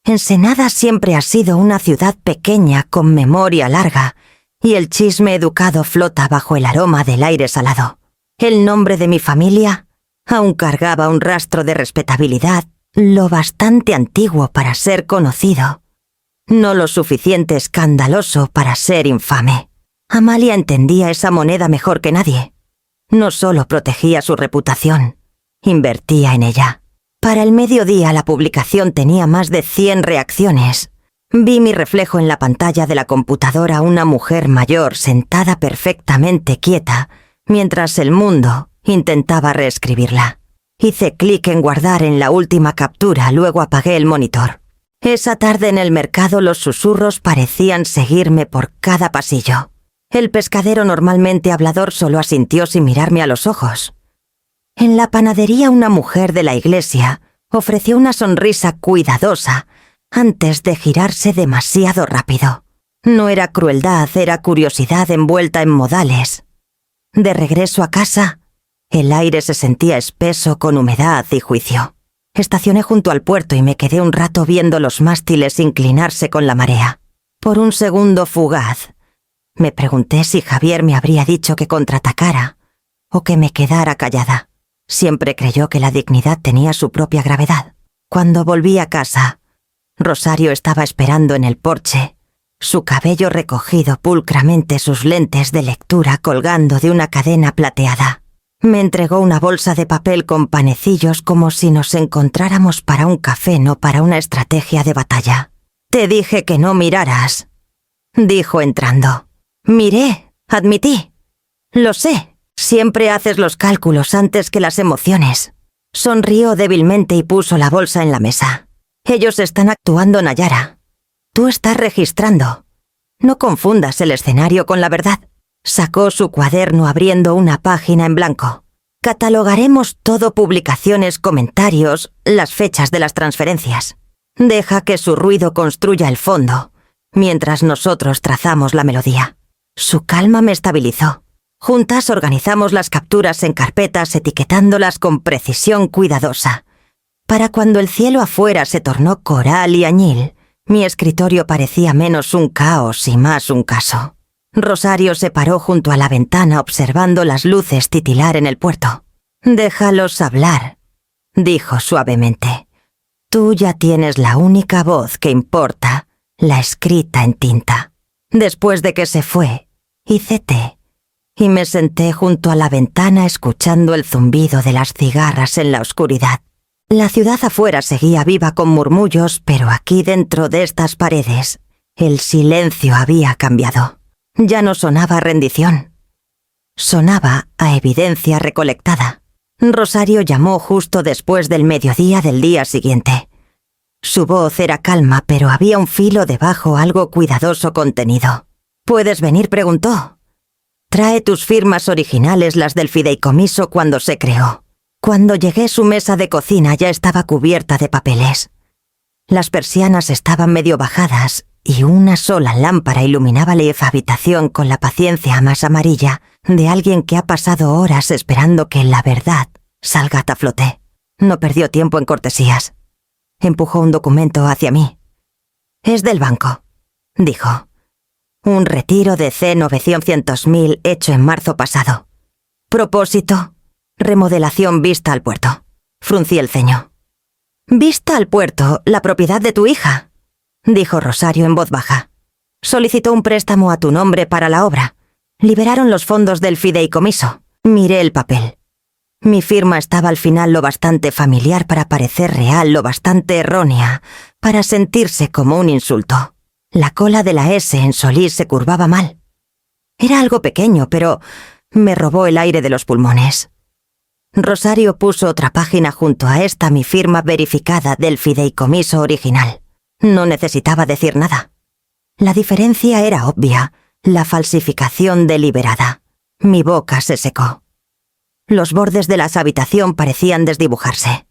Ensenada siempre ha sido una ciudad pequeña con memoria larga, y el chisme educado flota bajo el aroma del aire salado. El nombre de mi familia aún cargaba un rastro de respetabilidad, lo bastante antiguo para ser conocido, no lo suficiente escandaloso para ser infame. Amalia entendía esa moneda mejor que nadie. No solo protegía su reputación, invertía en ella. Para el mediodía la publicación tenía más de 100 reacciones. Vi mi reflejo en la pantalla de la computadora, una mujer mayor sentada perfectamente quieta, mientras el mundo intentaba reescribirla. Hice clic en guardar en la última captura, luego apagué el monitor. Esa tarde en el mercado los susurros parecían seguirme por cada pasillo. El pescadero normalmente hablador solo asintió sin mirarme a los ojos. En la panadería una mujer de la iglesia ofreció una sonrisa cuidadosa antes de girarse demasiado rápido. No era crueldad, era curiosidad envuelta en modales. De regreso a casa, el aire se sentía espeso con humedad y juicio. Estacioné junto al puerto y me quedé un rato viendo los mástiles inclinarse con la marea. Por un segundo fugaz, me pregunté si Javier me habría dicho que contraatacara o que me quedara callada. Siempre creyó que la dignidad tenía su propia gravedad. Cuando volví a casa, Rosario estaba esperando en el porche, su cabello recogido pulcramente, sus lentes de lectura colgando de una cadena plateada. Me entregó una bolsa de papel con panecillos como si nos encontráramos para un café, no para una estrategia de batalla. «Te dije que no miraras», dijo entrando. «Miré», admití. «Lo sé, siempre haces los cálculos antes que las emociones». Sonrió débilmente y puso la bolsa en la mesa. «Ellos están actuando, Nayara. Tú estás registrando. No confundas el escenario con la verdad». Sacó su cuaderno abriendo una página en blanco. «Catalogaremos todo: publicaciones, comentarios, las fechas de las transferencias. Deja que su ruido construya el fondo, mientras nosotros trazamos la melodía». Su calma me estabilizó. Juntas organizamos las capturas en carpetas, etiquetándolas con precisión cuidadosa. Para cuando el cielo afuera se tornó coral y añil, mi escritorio parecía menos un caos y más un caso. Rosario se paró junto a la ventana observando las luces titilar en el puerto. «Déjalos hablar», dijo suavemente. «Tú ya tienes la única voz que importa, la escrita en tinta». Después de que se fue, hice té y me senté junto a la ventana escuchando el zumbido de las cigarras en la oscuridad. La ciudad afuera seguía viva con murmullos, pero aquí dentro de estas paredes, el silencio había cambiado. Ya no sonaba rendición. Sonaba a evidencia recolectada. Rosario llamó justo después del mediodía del día siguiente. Su voz era calma, pero había un filo debajo, algo cuidadoso contenido. «¿Puedes venir?», preguntó. «Trae tus firmas originales, las del fideicomiso cuando se creó». Cuando llegué, su mesa de cocina ya estaba cubierta de papeles. Las persianas estaban medio bajadas y una sola lámpara iluminaba la habitación con la paciencia más amarilla de alguien que ha pasado horas esperando que la verdad salga a flote. No perdió tiempo en cortesías. Empujó un documento hacia mí. «Es del banco», dijo. «Un retiro de C900.000 hecho en marzo pasado. Propósito: remodelación vista al puerto». Fruncí el ceño. «¿Vista al puerto, la propiedad de tu hija?», dijo Rosario en voz baja. «Solicitó un préstamo a tu nombre para la obra. Liberaron los fondos del fideicomiso». Miré el papel. Mi firma estaba al final lo bastante familiar para parecer real, lo bastante errónea para sentirse como un insulto. La cola de la S en Solís se curvaba mal. Era algo pequeño, pero Me robó el aire de los pulmones. Rosario puso otra página junto a esta, mi firma verificada del fideicomiso original. No necesitaba decir nada. La diferencia era obvia, la falsificación deliberada. Mi boca se secó. Los bordes de la habitación parecían desdibujarse.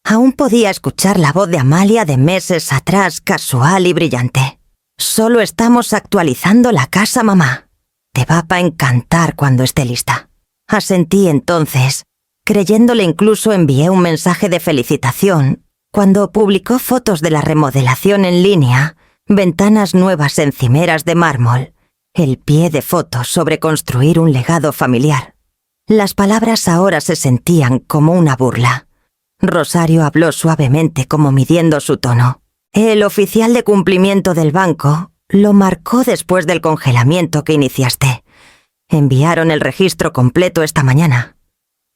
Aún podía escuchar la voz de Amalia de meses atrás, casual y brillante. «Solo estamos actualizando la casa, mamá. Te va a encantar cuando esté lista». Asentí entonces. Creyéndole incluso envié un mensaje de felicitación cuando publicó fotos de la remodelación en línea, ventanas nuevas encimeras de mármol, el pie de fotos sobre construir un legado familiar. Las palabras ahora se sentían como una burla. Rosario habló suavemente como midiendo su tono. El oficial de cumplimiento del banco lo marcó después del congelamiento que iniciaste. Enviaron el registro completo esta mañana.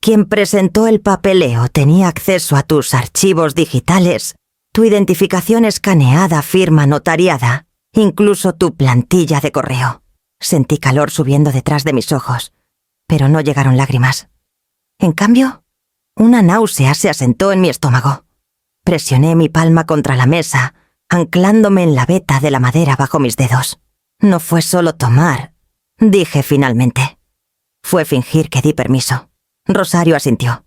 Quien presentó el papeleo tenía acceso a tus archivos digitales, tu identificación escaneada, firma notariada, incluso tu plantilla de correo. Sentí calor subiendo detrás de mis ojos, pero no llegaron lágrimas. En cambio, una náusea se asentó en mi estómago. Presioné mi palma contra la mesa, anclándome en la veta de la madera bajo mis dedos. No fue solo tomar, dije finalmente. Fue fingir que di permiso. Rosario asintió.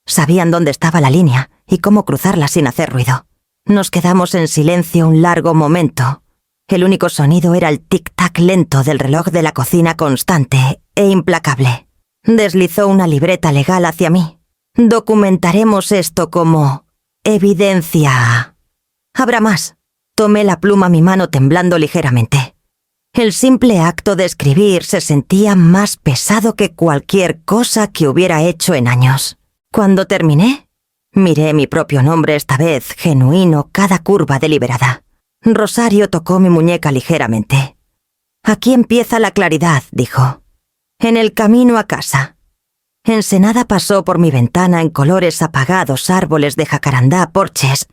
Sabían dónde estaba la línea y cómo cruzarla sin hacer ruido. Nos quedamos en silencio un largo momento. El único sonido era el tic-tac lento del reloj de la cocina, constante e implacable. Deslizó una libreta legal hacia mí. Documentaremos esto como evidencia. Habrá más. Tomé la pluma a mi mano temblando ligeramente. El simple acto de escribir se sentía más pesado que cualquier cosa que hubiera hecho en años. Cuando terminé, miré mi propio nombre, esta vez genuino, cada curva deliberada. Rosario tocó mi muñeca ligeramente. «Aquí empieza la claridad», dijo. «En el camino a casa». Ensenada pasó por mi ventana en colores apagados, árboles de jacarandá, porches,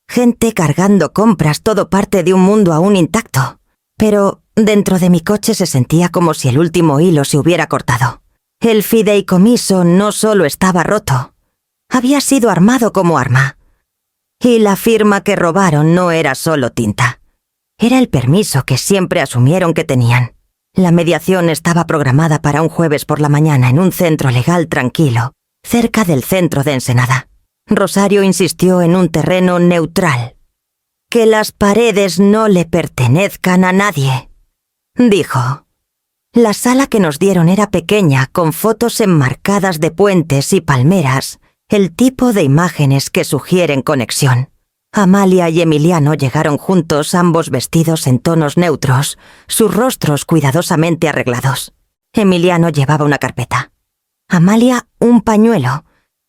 gente cargando compras, todo parte de un mundo aún intacto. Pero dentro de mi coche se sentía como si el último hilo se hubiera cortado. El fideicomiso no solo estaba roto, había sido armado como arma. Y la firma que robaron no era solo tinta. Era el permiso que siempre asumieron que tenían. La mediación estaba programada para un jueves por la mañana en un centro legal tranquilo, cerca del centro de Ensenada. Rosario insistió en un terreno neutral. «Que las paredes no le pertenezcan a nadie», dijo. La sala que nos dieron era pequeña, con fotos enmarcadas de puentes y palmeras, el tipo de imágenes que sugieren conexión. Amalia y Emiliano llegaron juntos, ambos vestidos en tonos neutros, sus rostros cuidadosamente arreglados. Emiliano llevaba una carpeta. Amalia un pañuelo,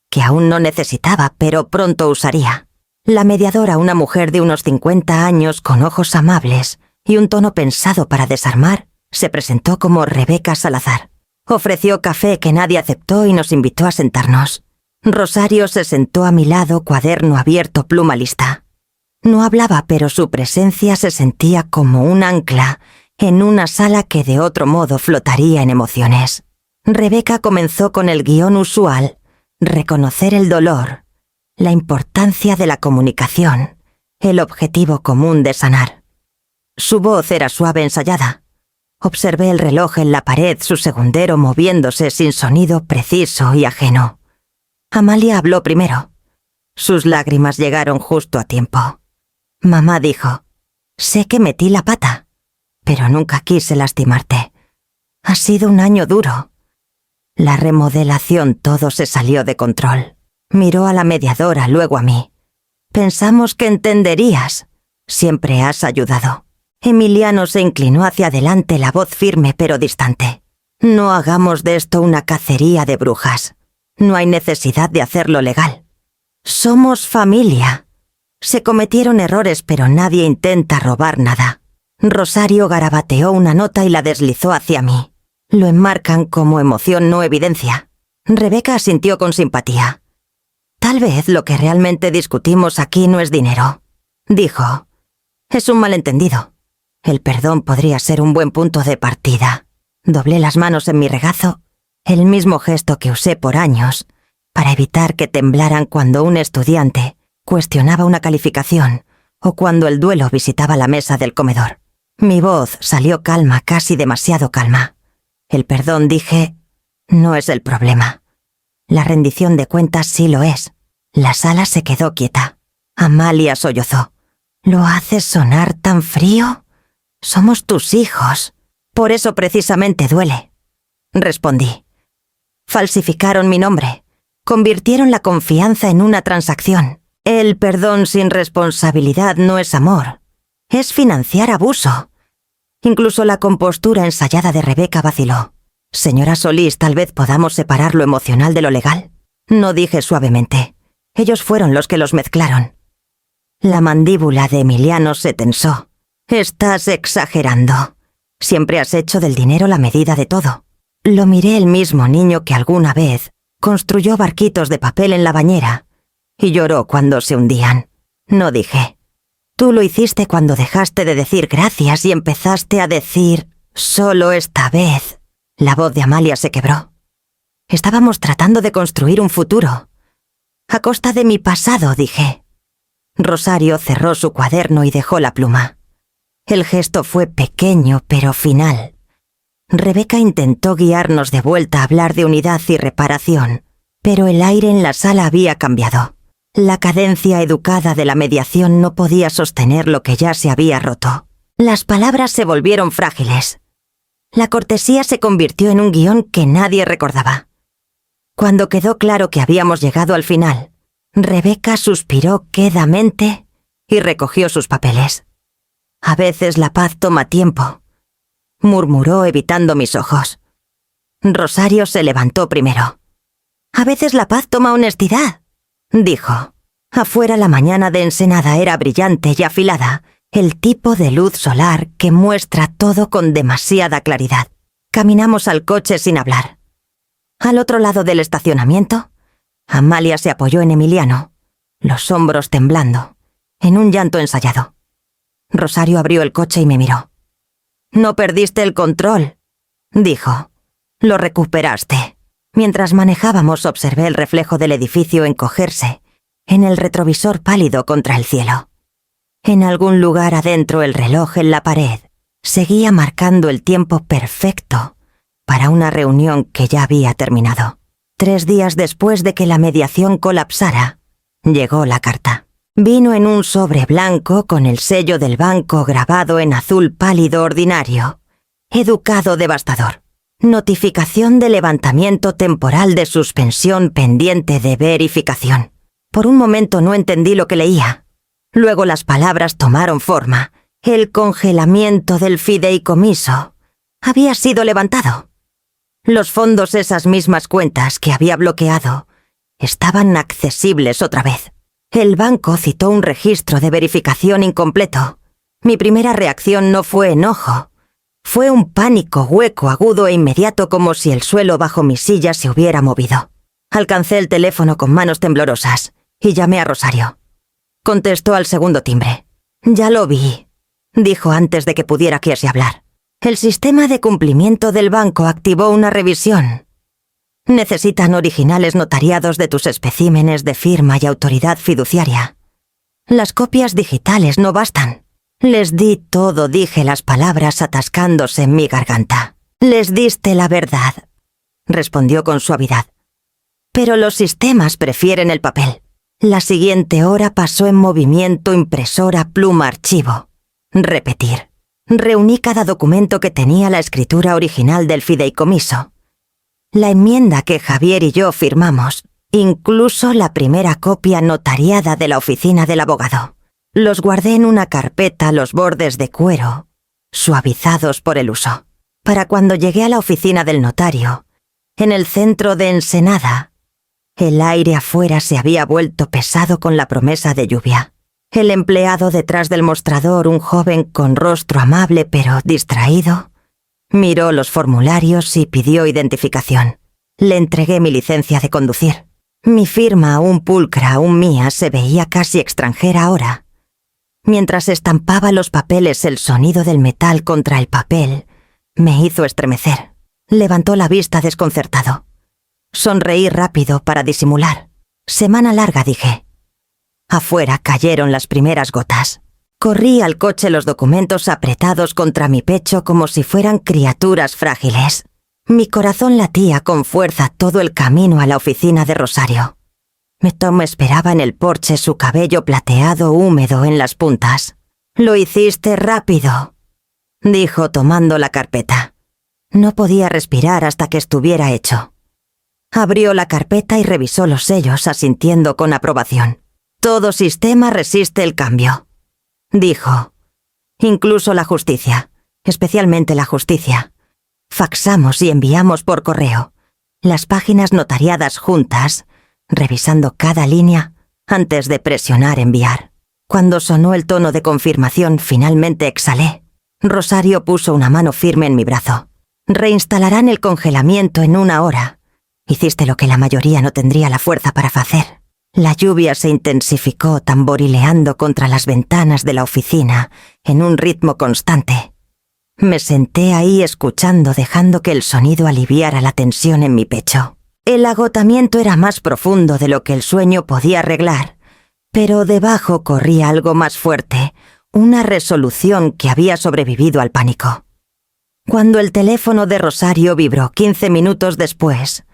que aún no necesitaba, pero pronto usaría. La mediadora, una mujer de unos 50 años con ojos amables y un tono pensado para desarmar, se presentó como Rebeca Salazar. Ofreció café que nadie aceptó y nos invitó a sentarnos. Rosario se sentó a mi lado, cuaderno abierto, pluma lista. No hablaba, pero su presencia se sentía como un ancla en una sala que de otro modo flotaría en emociones. Rebeca comenzó con el guión usual: reconocer el dolor, la importancia de la comunicación, el objetivo común de sanar. Su voz era suave, ensayada. Observé el reloj en la pared, su segundero moviéndose sin sonido, preciso y ajeno. Amalia habló primero. Sus lágrimas llegaron justo a tiempo. Mamá dijo: «Sé que metí la pata, pero nunca quise lastimarte. Ha sido un año duro». La remodelación, todo se salió de control. Miró a la mediadora, luego a mí. «Pensamos que entenderías. Siempre has ayudado». Emiliano se inclinó hacia adelante, la voz firme pero distante. «No hagamos de esto una cacería de brujas. No hay necesidad de hacerlo legal. Somos familia. Se cometieron errores, pero nadie intenta robar nada». Rosario garabateó una nota y la deslizó hacia mí. «Lo enmarcan como emoción, no evidencia». Rebeca asintió con simpatía. «Tal vez lo que realmente discutimos aquí no es dinero», dijo. «Es un malentendido. El perdón podría ser un buen punto de partida». Doblé las manos en mi regazo, el mismo gesto que usé por años, para evitar que temblaran cuando un estudiante cuestionaba una calificación o cuando el duelo visitaba la mesa del comedor. Mi voz salió calma, casi demasiado calma. El perdón, dije, no es el problema. La rendición de cuentas sí lo es. La sala se quedó quieta. Amalia sollozó. ¿Lo haces sonar tan frío? Somos tus hijos. Por eso precisamente duele. Respondí. Falsificaron mi nombre. Convirtieron la confianza en una transacción. El perdón sin responsabilidad no es amor. Es financiar abuso. Incluso la compostura ensayada de Rebeca vaciló. Señora Solís, tal vez podamos separar lo emocional de lo legal. No dije suavemente. Ellos fueron los que los mezclaron. La mandíbula de Emiliano se tensó. Estás exagerando. Siempre has hecho del dinero la medida de todo. Lo miré el mismo niño que alguna vez construyó barquitos de papel en la bañera y lloró cuando se hundían. No dije. Tú lo hiciste cuando dejaste de decir gracias y empezaste a decir solo esta vez. La voz de Amalia se quebró. Estábamos tratando de construir un futuro. A costa de mi pasado, dije. Rosario cerró su cuaderno y dejó la pluma. El gesto fue pequeño, pero final. Rebeca intentó guiarnos de vuelta a hablar de unidad y reparación, pero el aire en la sala había cambiado. La cadencia educada de la mediación no podía sostener lo que ya se había roto. Las palabras se volvieron frágiles. La cortesía se convirtió en un guión que nadie recordaba. Cuando quedó claro que habíamos llegado al final, Rebeca suspiró quedamente y recogió sus papeles. A veces la paz toma tiempo, murmuró evitando mis ojos. Rosario se levantó primero. A veces la paz toma honestidad, dijo. Afuera la mañana de Ensenada era brillante y afilada, el tipo de luz solar que muestra todo con demasiada claridad. Caminamos al coche sin hablar. Al otro lado del estacionamiento, Amalia se apoyó en Emiliano, los hombros temblando, en un llanto ensayado. Rosario abrió el coche y me miró. «No perdiste el control», dijo. «Lo recuperaste». Mientras manejábamos observé el reflejo del edificio encogerse, en el retrovisor pálido contra el cielo. En algún lugar adentro el reloj en la pared seguía marcando el tiempo perfecto para una reunión que ya había terminado. 3 días después de que la mediación colapsara, llegó la carta. Vino en un sobre blanco con el sello del banco grabado en azul pálido ordinario. Educado devastador. Notificación de levantamiento temporal de suspensión pendiente de verificación. Por un momento no entendí lo que leía. Luego las palabras tomaron forma. El congelamiento del fideicomiso había sido levantado. Los fondos, esas mismas cuentas que había bloqueado, estaban accesibles otra vez. El banco citó un registro de verificación incompleto. Mi primera reacción no fue enojo. Fue un pánico hueco, agudo e inmediato, como si el suelo bajo mi silla se hubiera movido. Alcancé el teléfono con manos temblorosas y llamé a Rosario. Contestó al segundo timbre. «Ya lo vi», dijo antes de que pudiera quererse hablar. «El sistema de cumplimiento del banco activó una revisión. Necesitan originales notariados de tus especímenes de firma y autoridad fiduciaria. Las copias digitales no bastan». Les di todo, dije las palabras atascándose en mi garganta. «Les diste la verdad», respondió con suavidad. «Pero los sistemas prefieren el papel». La siguiente hora pasó en movimiento impresora, pluma, archivo. Repetir. Reuní cada documento que tenía la escritura original del fideicomiso. La enmienda que Javier y yo firmamos, incluso la primera copia notariada de la oficina del abogado. Los guardé en una carpeta, los bordes de cuero, suavizados por el uso. Para cuando llegué a la oficina del notario, en el centro de Ensenada, el aire afuera se había vuelto pesado con la promesa de lluvia. El empleado detrás del mostrador, un joven con rostro amable pero distraído, miró los formularios y pidió identificación. Le entregué mi licencia de conducir. Mi firma, aún pulcra, aún mía, se veía casi extranjera ahora. Mientras estampaba los papeles, el sonido del metal contra el papel Me hizo estremecer. Levantó la vista desconcertado. Sonreí rápido para disimular. Semana larga, dije. Afuera cayeron las primeras gotas. Corrí al coche, los documentos apretados contra mi pecho como si fueran criaturas frágiles. Mi corazón latía con fuerza todo el camino a la oficina de Rosario. Tom esperaba en el porche, su cabello plateado húmedo en las puntas. «Lo hiciste rápido», dijo tomando la carpeta. No podía respirar hasta que estuviera hecho. Abrió la carpeta y revisó los sellos, asintiendo con aprobación. «Todo sistema resiste el cambio», dijo. «Incluso la justicia, especialmente la justicia. Faxamos y enviamos por correo las páginas notariadas juntas, revisando cada línea antes de presionar enviar. Cuando sonó el tono de confirmación, finalmente exhalé. Rosario puso una mano firme en mi brazo. «Reinstalarán el congelamiento en 1 hora. Hiciste lo que la mayoría no tendría la fuerza para hacer». La lluvia se intensificó, tamborileando contra las ventanas de la oficina en un ritmo constante. Me senté ahí escuchando, dejando que el sonido aliviara la tensión en mi pecho. El agotamiento era más profundo de lo que el sueño podía arreglar, pero debajo corría algo más fuerte, una resolución que había sobrevivido al pánico. Cuando el teléfono de Rosario vibró 15 minutos después,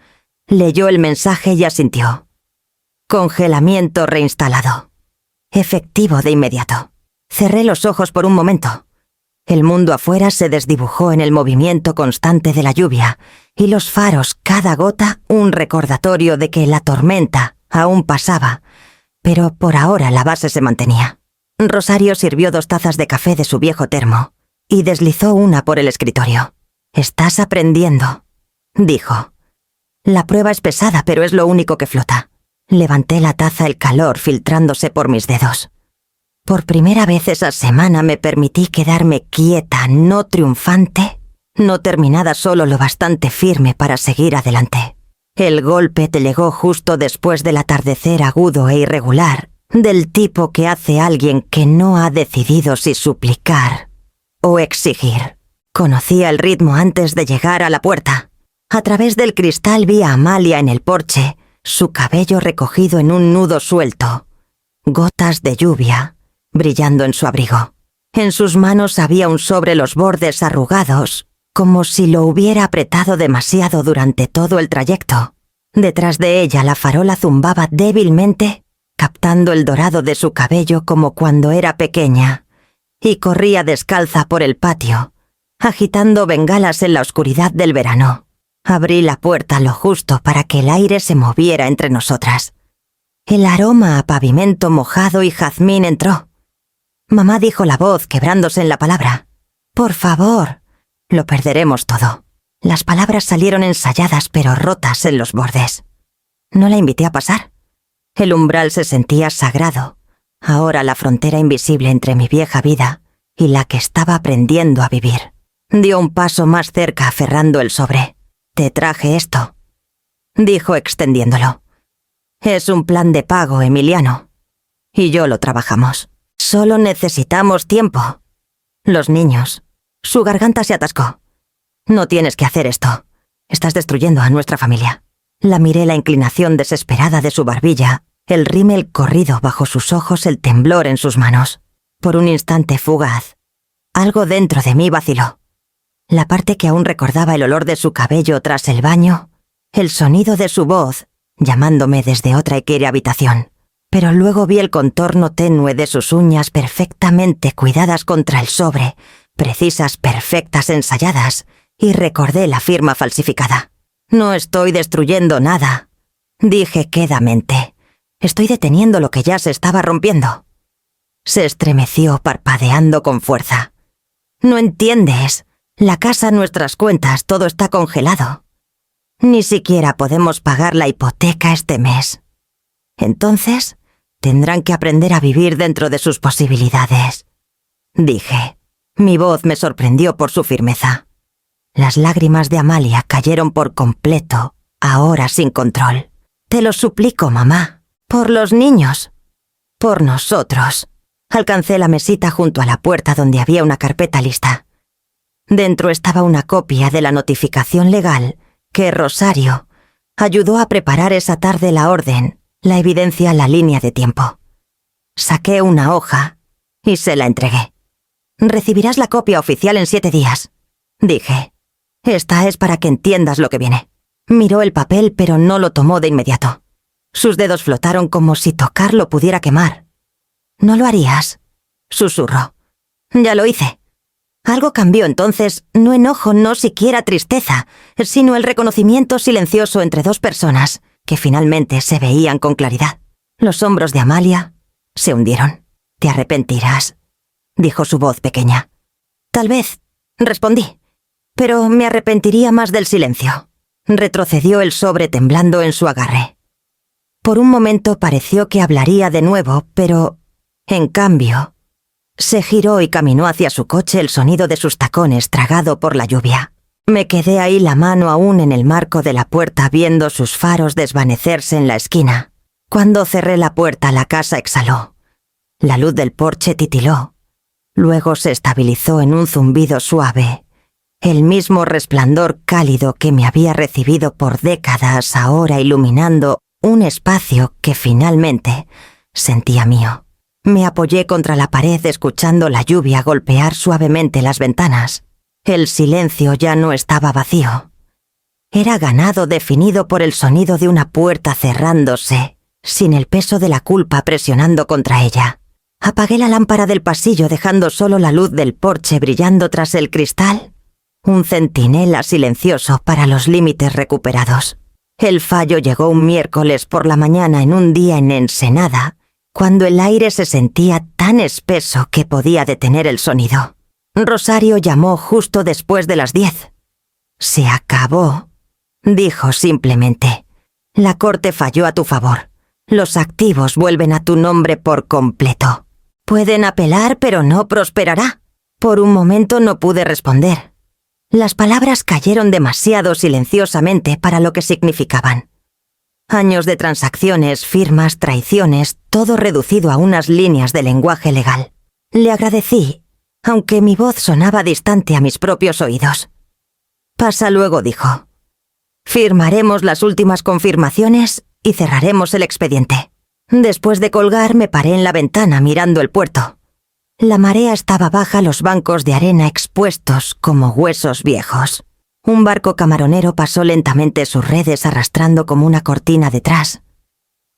leyó el mensaje y asintió. «Congelamiento reinstalado. Efectivo de inmediato». Cerré los ojos por un momento. El mundo afuera se desdibujó en el movimiento constante de la lluvia, y los faros, cada gota, un recordatorio de que la tormenta aún pasaba, pero por ahora la base se mantenía. Rosario sirvió 2 tazas de café de su viejo termo y deslizó una por el escritorio. «Estás aprendiendo», dijo. «La prueba es pesada, pero es lo único que flota». Levanté la taza, el calor filtrándose por mis dedos. Por primera vez esa semana me permití quedarme quieta, no triunfante, no terminada, solo lo bastante firme para seguir adelante. El golpe te llegó justo después del atardecer agudo e irregular, del tipo que hace alguien que no ha decidido si suplicar o exigir. Conocía el ritmo antes de llegar a la puerta. A través del cristal vi a Amalia en el porche, su cabello recogido en un nudo suelto, gotas de lluvia brillando en su abrigo. En sus manos había un sobre, los bordes arrugados, como si lo hubiera apretado demasiado durante todo el trayecto. Detrás de ella la farola zumbaba débilmente, captando el dorado de su cabello como cuando era pequeña, y corría descalza por el patio, agitando bengalas en la oscuridad del verano. Abrí la puerta lo justo para que el aire se moviera entre nosotras. El aroma a pavimento mojado y jazmín entró. Mamá dijo la voz, quebrándose en la palabra. «Por favor, lo perderemos todo». Las palabras salieron ensayadas pero rotas en los bordes. No la invité a pasar. El umbral se sentía sagrado, ahora la frontera invisible entre mi vieja vida y la que estaba aprendiendo a vivir. Dio un paso más cerca, aferrando el sobre. «Te traje esto», dijo extendiéndolo. «Es un plan de pago, Emiliano. Y yo lo trabajamos. Solo necesitamos tiempo». Los niños. Su garganta se atascó. «No tienes que hacer esto. Estás destruyendo a nuestra familia». La miré, la inclinación desesperada de su barbilla, el rímel corrido bajo sus ojos, el temblor en sus manos. Por un instante fugaz, algo dentro de mí vaciló. La parte que aún recordaba el olor de su cabello tras el baño, el sonido de su voz, llamándome desde otra etérea habitación. Pero luego vi el contorno tenue de sus uñas perfectamente cuidadas contra el sobre, precisas, perfectas, ensayadas, y recordé la firma falsificada. «No estoy destruyendo nada», dije quedamente. «Estoy deteniendo lo que ya se estaba rompiendo». Se estremeció, parpadeando con fuerza. «No entiendes. La casa, nuestras cuentas, todo está congelado. Ni siquiera podemos pagar la hipoteca este mes. Entonces, tendrán que aprender a vivir dentro de sus posibilidades», dije. Mi voz me sorprendió por su firmeza. Las lágrimas de Amalia cayeron por completo, ahora sin control. «Te lo suplico, mamá. Por los niños. Por nosotros». Alcancé la mesita junto a la puerta donde había una carpeta lista. Dentro estaba una copia de la notificación legal que Rosario ayudó a preparar esa tarde. La orden la evidencia la línea de tiempo. Saqué una hoja y se la entregué. «Recibirás la copia oficial en 7 días», dije. «Esta es para que entiendas lo que viene». Miró el papel, pero no lo tomó de inmediato. Sus dedos flotaron como si tocarlo pudiera quemar. «¿No lo harías?», susurró. «Ya lo hice». Algo cambió entonces, no enojo, no siquiera tristeza, sino el reconocimiento silencioso entre dos personas que finalmente se veían con claridad. Los hombros de Amalia se hundieron. «Te arrepentirás», dijo su voz pequeña. «Tal vez», respondí, «pero me arrepentiría más del silencio». Retrocedió el sobre temblando en su agarre. Por un momento pareció que hablaría de nuevo, pero, en cambio, se giró y caminó hacia su coche, el sonido de sus tacones tragado por la lluvia. Me quedé ahí, la mano aún en el marco de la puerta, viendo sus faros desvanecerse en la esquina. Cuando cerré la puerta, la casa exhaló. La luz del porche titiló. Luego se estabilizó en un zumbido suave. El mismo resplandor cálido que me había recibido por décadas, ahora iluminando un espacio que finalmente sentía mío. Me apoyé contra la pared escuchando la lluvia golpear suavemente las ventanas. El silencio ya no estaba vacío. Era ganado, definido por el sonido de una puerta cerrándose, sin el peso de la culpa presionando contra ella. Apagué la lámpara del pasillo, dejando solo la luz del porche brillando tras el cristal. Un centinela silencioso para los límites recuperados. El fallo llegó un miércoles por la mañana, en un día en Ensenada, cuando el aire se sentía tan espeso que podía detener el sonido. Rosario llamó justo después de las 10. «Se acabó», dijo simplemente. «La corte falló a tu favor. Los activos vuelven a tu nombre por completo. Pueden apelar, pero no prosperará». Por un momento no pude responder. Las palabras cayeron demasiado silenciosamente para lo que significaban. Años de transacciones, firmas, traiciones, todo reducido a unas líneas de lenguaje legal. Le agradecí, aunque mi voz sonaba distante a mis propios oídos. «Pasa luego», dijo. «Firmaremos las últimas confirmaciones y cerraremos el expediente». Después de colgar, me paré en la ventana mirando el puerto. La marea estaba baja, los bancos de arena expuestos como huesos viejos. Un barco camaronero pasó lentamente sus redes arrastrando como una cortina detrás.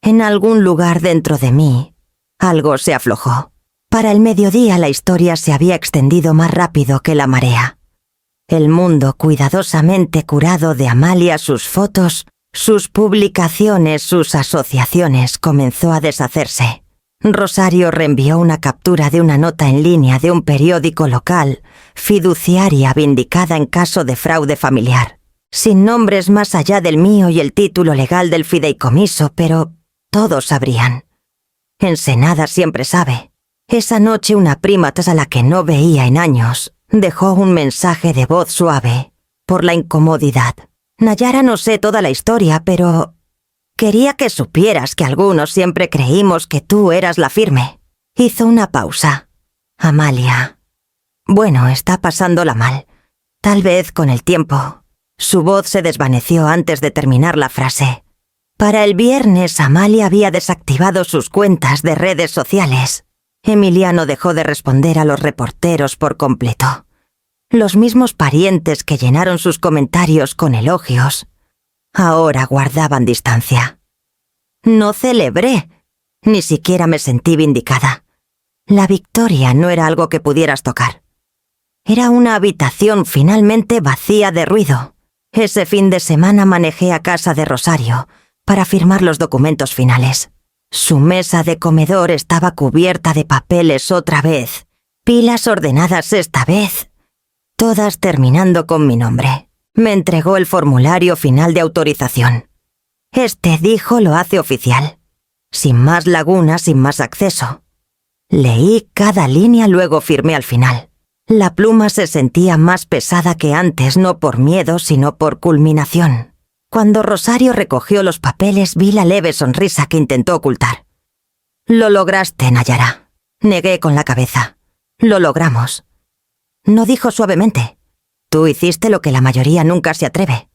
En algún lugar dentro de mí, algo se aflojó. Para el mediodía la historia se había extendido más rápido que la marea. El mundo cuidadosamente curado de Amalia, sus fotos, sus publicaciones, sus asociaciones, comenzó a deshacerse. Rosario reenvió una captura de una nota en línea de un periódico local, fiduciaria vindicada en caso de fraude familiar, sin nombres más allá del mío y el título legal del fideicomiso, pero todos sabrían. Ensenada siempre sabe. Esa noche una prima a la que no veía en años dejó un mensaje de voz suave, por la incomodidad. «Nayara, no sé toda la historia, pero quería que supieras que algunos siempre creímos que tú eras la firme». Hizo una pausa. «Amalia. Bueno, está pasándola mal. Tal vez con el tiempo». Su voz se desvaneció antes de terminar la frase. Para el viernes, Amalia había desactivado sus cuentas de redes sociales. Emiliano dejó de responder a los reporteros por completo. Los mismos parientes que llenaron sus comentarios con elogios ahora guardaban distancia. No celebré, ni siquiera me sentí vindicada. La victoria no era algo que pudieras tocar. Era una habitación finalmente vacía de ruido. Ese fin de semana manejé a casa de Rosario para firmar los documentos finales. Su mesa de comedor estaba cubierta de papeles otra vez, pilas ordenadas esta vez, todas terminando con mi nombre. Me entregó el formulario final de autorización. «Este», dijo, «lo hace oficial. Sin más lagunas, sin más acceso». Leí cada línea, luego firmé al final. La pluma se sentía más pesada que antes, no por miedo, sino por culminación. Cuando Rosario recogió los papeles, vi la leve sonrisa que intentó ocultar. «Lo lograste, Nayara». Negué con la cabeza. «Lo logramos». No dijo suavemente. Tú hiciste lo que la mayoría nunca se atreve.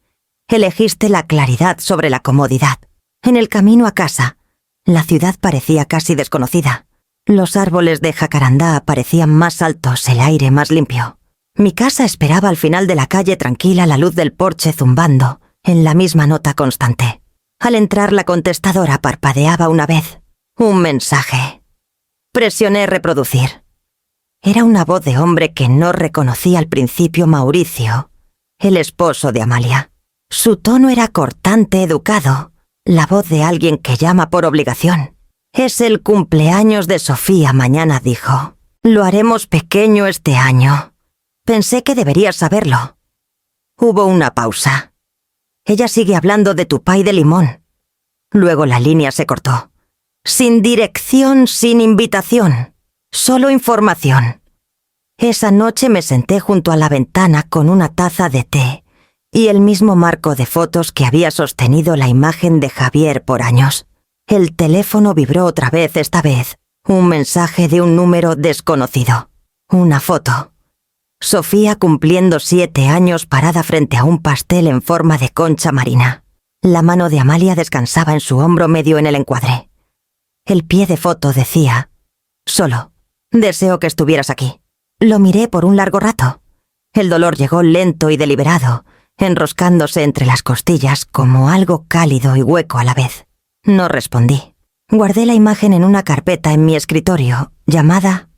Elegiste la claridad sobre la comodidad. En el camino a casa, la ciudad parecía casi desconocida. Los árboles de jacarandá parecían más altos, el aire más limpio. Mi casa esperaba al final de la calle tranquila, la luz del porche zumbando, en la misma nota constante. Al entrar la contestadora parpadeaba una vez. Un mensaje. Presioné reproducir. Era una voz de hombre que no reconocí al principio: Mauricio, el esposo de Amalia. Su tono era cortante, educado, la voz de alguien que llama por obligación. «Es el cumpleaños de Sofía mañana», dijo. «Lo haremos pequeño este año. Pensé que deberías saberlo». Hubo una pausa. «Ella sigue hablando de tu pay de limón». Luego la línea se cortó. Sin dirección, sin invitación. Solo información. Esa noche me senté junto a la ventana con una taza de té y el mismo marco de fotos que había sostenido la imagen de Javier por años. El teléfono vibró otra vez, esta vez. Un mensaje de un número desconocido. Una foto. Sofía cumpliendo 7 años parada frente a un pastel en forma de concha marina. La mano de Amalia descansaba en su hombro medio en el encuadre. El pie de foto decía: «Solo. Deseo que estuvieras aquí». Lo miré por un largo rato. El dolor llegó lento y deliberado, enroscándose entre las costillas como algo cálido y hueco a la vez. No respondí. Guardé la imagen en una carpeta en mi escritorio, llamada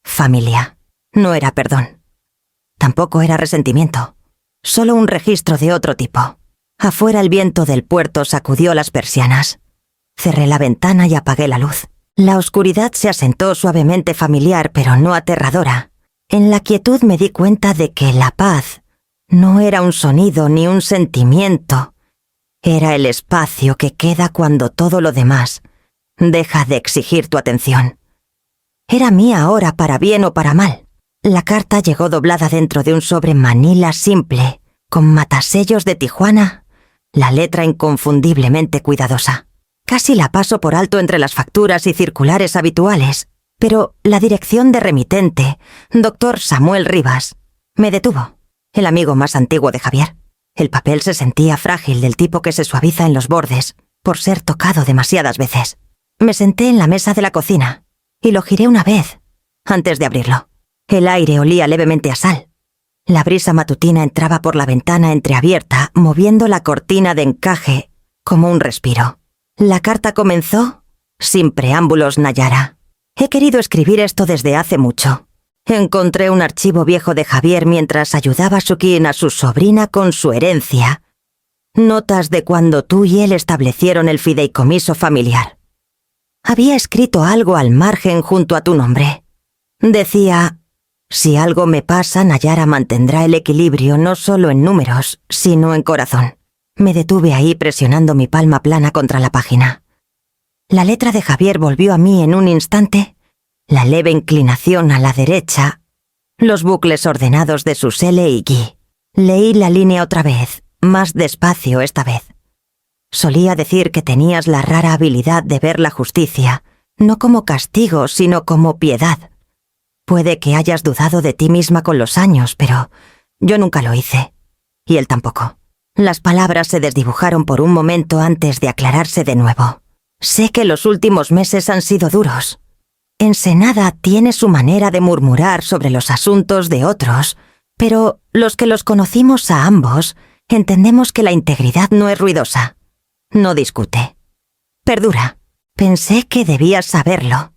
Familia. No era perdón. Tampoco era resentimiento. Solo un registro de otro tipo. Afuera el viento del puerto sacudió las persianas. Cerré la ventana y apagué la luz. La oscuridad se asentó suavemente familiar, pero no aterradora. En la quietud me di cuenta de que la paz no era un sonido ni un sentimiento. Era el espacio que queda cuando todo lo demás deja de exigir tu atención. Era mía ahora, para bien o para mal. La carta llegó doblada dentro de un sobre manila simple, con matasellos de Tijuana, la letra inconfundiblemente cuidadosa. Casi la paso por alto entre las facturas y circulares habituales, pero la dirección de remitente, Dr. Samuel Rivas, me detuvo. El amigo más antiguo de Javier. El papel se sentía frágil, del tipo que se suaviza en los bordes, por ser tocado demasiadas veces. Me senté en la mesa de la cocina y lo giré una vez, antes de abrirlo. El aire olía levemente a sal. La brisa matutina entraba por la ventana entreabierta, moviendo la cortina de encaje como un respiro. La carta comenzó sin preámbulos, Nayara. He querido escribir esto desde hace mucho. Encontré un archivo viejo de Javier mientras ayudaba a Sukin, a su sobrina, con su herencia. Notas de cuando tú y él establecieron el fideicomiso familiar. Había escrito algo al margen junto a tu nombre. Decía: si algo me pasa, Nayara mantendrá el equilibrio no solo en números, sino en corazón. Me detuve ahí presionando mi palma plana contra la página. La letra de Javier volvió a mí en un instante. La leve inclinación a la derecha, los bucles ordenados de sus L y G. Leí la línea otra vez, más despacio esta vez. Solía decir que tenías la rara habilidad de ver la justicia, no como castigo, sino como piedad. Puede que hayas dudado de ti misma con los años, pero yo nunca lo hice. Y él tampoco. Las palabras se desdibujaron por un momento antes de aclararse de nuevo. Sé que los últimos meses han sido duros. Ensenada tiene su manera de murmurar sobre los asuntos de otros, pero los que los conocimos a ambos entendemos que la integridad no es ruidosa. No discute. Perdura. Pensé que debías saberlo.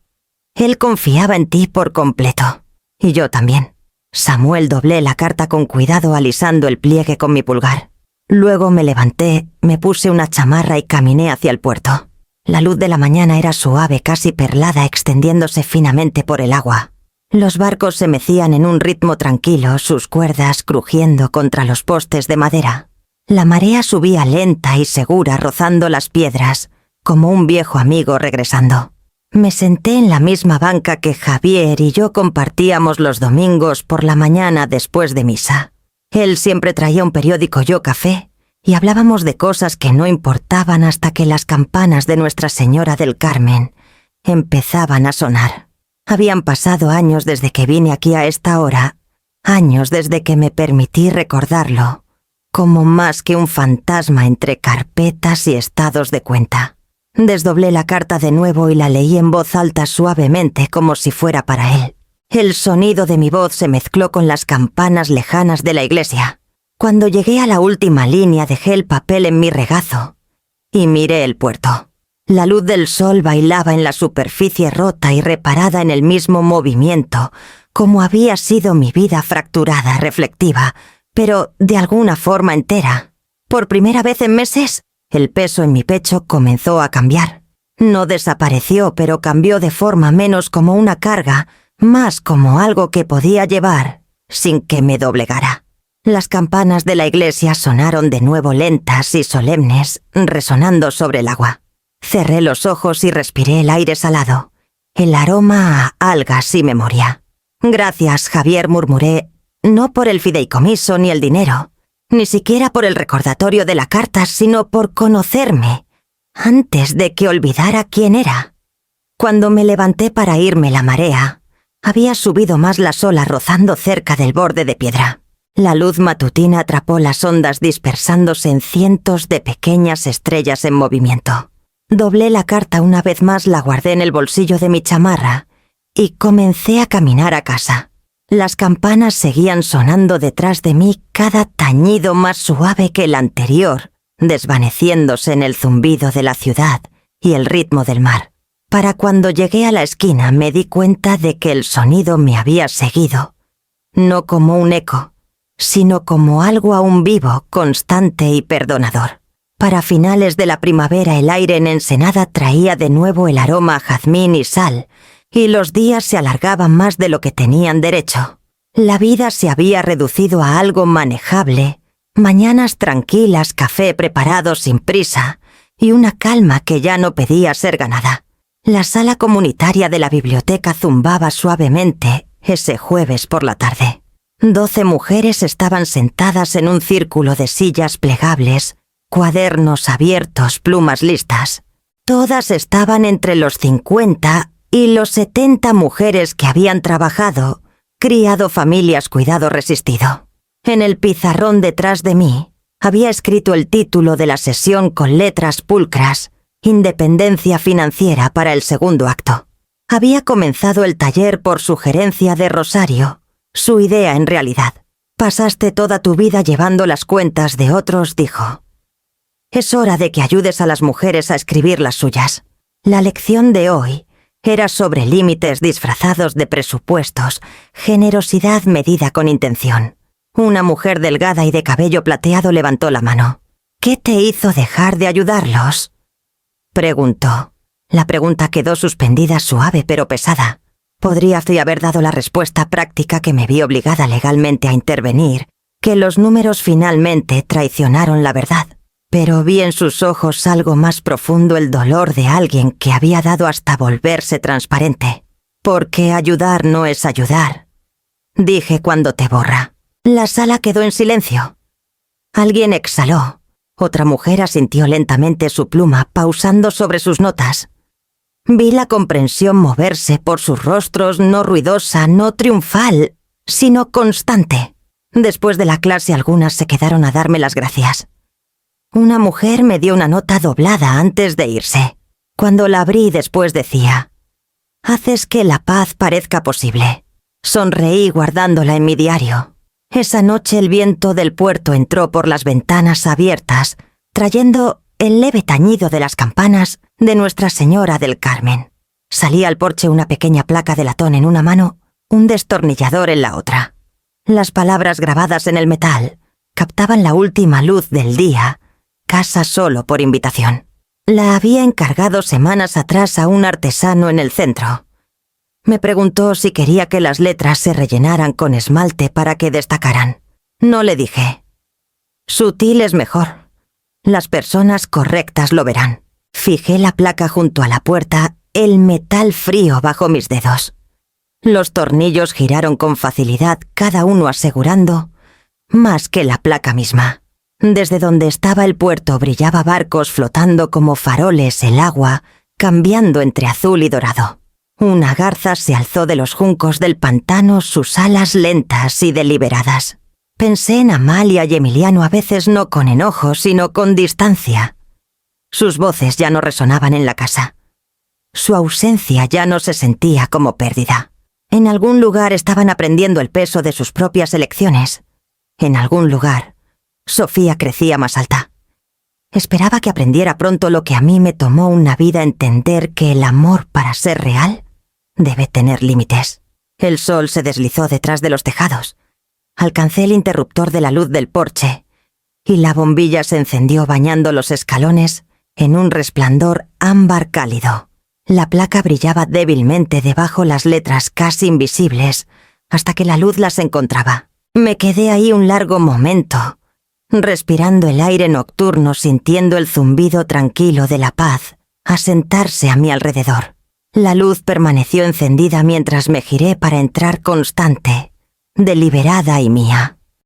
Él confiaba en ti por completo. Y yo también. Samuel, doblé la carta con cuidado alisando el pliegue con mi pulgar. Luego me levanté, me puse una chamarra y caminé hacia el puerto. La luz de la mañana era suave, casi perlada, extendiéndose finamente por el agua. Los barcos se mecían en un ritmo tranquilo, sus cuerdas crujiendo contra los postes de madera. La marea subía lenta y segura, rozando las piedras, como un viejo amigo regresando. Me senté en la misma banca que Javier y yo compartíamos los domingos por la mañana después de misa. Él siempre traía un periódico, yo café, y hablábamos de cosas que no importaban hasta que las campanas de Nuestra Señora del Carmen empezaban a sonar. Habían pasado años desde que vine aquí a esta hora, Años desde que me permití recordarlo, como más que un fantasma entre carpetas y estados de cuenta. Desdoblé la carta de nuevo y la leí en voz alta suavemente como si fuera para él. El sonido de mi voz se mezcló con las campanas lejanas de la iglesia. Cuando llegué a la última línea dejé el papel en mi regazo y miré el puerto. La luz del sol bailaba en la superficie rota y reparada en el mismo movimiento, como había sido mi vida fracturada, reflectiva, pero de alguna forma entera. Por primera vez en meses, el peso en mi pecho comenzó a cambiar. No desapareció, pero cambió de forma menos como una carga, más como algo que podía llevar, sin que me doblegara. Las campanas de la iglesia sonaron de nuevo lentas y solemnes, resonando sobre el agua. Cerré los ojos y respiré el aire salado, el aroma a algas y memoria. Gracias, Javier, murmuré, no por el fideicomiso ni el dinero, ni siquiera por el recordatorio de la carta, sino por conocerme, antes de que olvidara quién era. Cuando me levanté para irme la marea, había subido más la ola rozando cerca del borde de piedra. La luz matutina atrapó las ondas dispersándose en cientos de pequeñas estrellas en movimiento. Doblé la carta una vez más, la guardé en el bolsillo de mi chamarra y comencé a caminar a casa. Las campanas seguían sonando detrás de mí, cada tañido más suave que el anterior, desvaneciéndose en el zumbido de la ciudad y el ritmo del mar. Para cuando llegué a la esquina me di cuenta de que el sonido me había seguido, no como un eco, sino como algo aún vivo, constante y perdonador. Para finales de la primavera el aire en Ensenada traía de nuevo el aroma a jazmín y sal, y los días se alargaban más de lo que tenían derecho. La vida se había reducido a algo manejable, mañanas tranquilas, café preparado sin prisa, y una calma que ya no pedía ser ganada. La sala comunitaria de la biblioteca zumbaba suavemente ese jueves por la tarde. 12 mujeres estaban sentadas en un círculo de sillas plegables, cuadernos abiertos, plumas listas. Todas estaban entre los 50 y los 70 mujeres que habían trabajado, criado familias, cuidado resistido. En el pizarrón detrás de mí había escrito el título de la sesión con letras pulcras: Independencia financiera para el segundo acto. Había comenzado el taller por sugerencia de Rosario, su idea en realidad. Pasaste toda tu vida llevando las cuentas de otros, dijo. Es hora de que ayudes a las mujeres a escribir las suyas. La lección de hoy era sobre límites disfrazados de presupuestos, generosidad medida con intención. Una mujer delgada y de cabello plateado levantó la mano. ¿Qué te hizo dejar de ayudarlos?, preguntó. La pregunta quedó suspendida, suave pero pesada. Podría haber dado la respuesta práctica que me vi obligada legalmente a intervenir, que los números finalmente traicionaron la verdad. Pero vi en sus ojos algo más profundo, el dolor de alguien que había dado hasta volverse transparente. Porque ayudar no es ayudar, dije cuando te borra. La sala quedó en silencio. Alguien exhaló. Otra mujer asintió lentamente su pluma, pausando sobre sus notas. Vi la comprensión moverse por sus rostros, no ruidosa, no triunfal, sino constante. Después de la clase algunas se quedaron a darme las gracias. Una mujer me dio una nota doblada antes de irse. Cuando la abrí después decía: haces que la paz parezca posible. Sonreí guardándola en mi diario. Esa noche el viento del puerto entró por las ventanas abiertas, trayendo el leve tañido de las campanas de Nuestra Señora del Carmen. Salí al porche, una pequeña placa de latón en una mano, un destornillador en la otra. Las palabras grabadas en el metal captaban la última luz del día. Casa solo por invitación. La había encargado semanas atrás a un artesano en el centro. Me preguntó si quería que las letras se rellenaran con esmalte para que destacaran. No le dije. Sutil es mejor. Las personas correctas lo verán. Fijé la placa junto a la puerta, el metal frío bajo mis dedos. Los tornillos giraron con facilidad, cada uno asegurando más que la placa misma. Desde donde estaba el puerto brillaba barcos flotando como faroles el agua, cambiando entre azul y dorado. Una garza se alzó de los juncos del pantano, sus alas lentas y deliberadas. Pensé en Amalia y Emiliano, a veces no con enojo, sino con distancia. Sus voces ya no resonaban en la casa. Su ausencia ya no se sentía como pérdida. En algún lugar estaban aprendiendo el peso de sus propias elecciones. En algún lugar, Sofía crecía más alta. Esperaba que aprendiera pronto lo que a mí me tomó una vida entender, que el amor, para ser real, debe tener límites. El sol se deslizó detrás de los tejados. Alcancé el interruptor de la luz del porche y la bombilla se encendió bañando los escalones en un resplandor ámbar cálido. La placa brillaba débilmente debajo las letras casi invisibles hasta que la luz las encontraba. Me quedé ahí un largo momento, respirando el aire nocturno, sintiendo el zumbido tranquilo de la paz asentarse a mi alrededor. La luz permaneció encendida mientras me giré para entrar constante, deliberada y mía.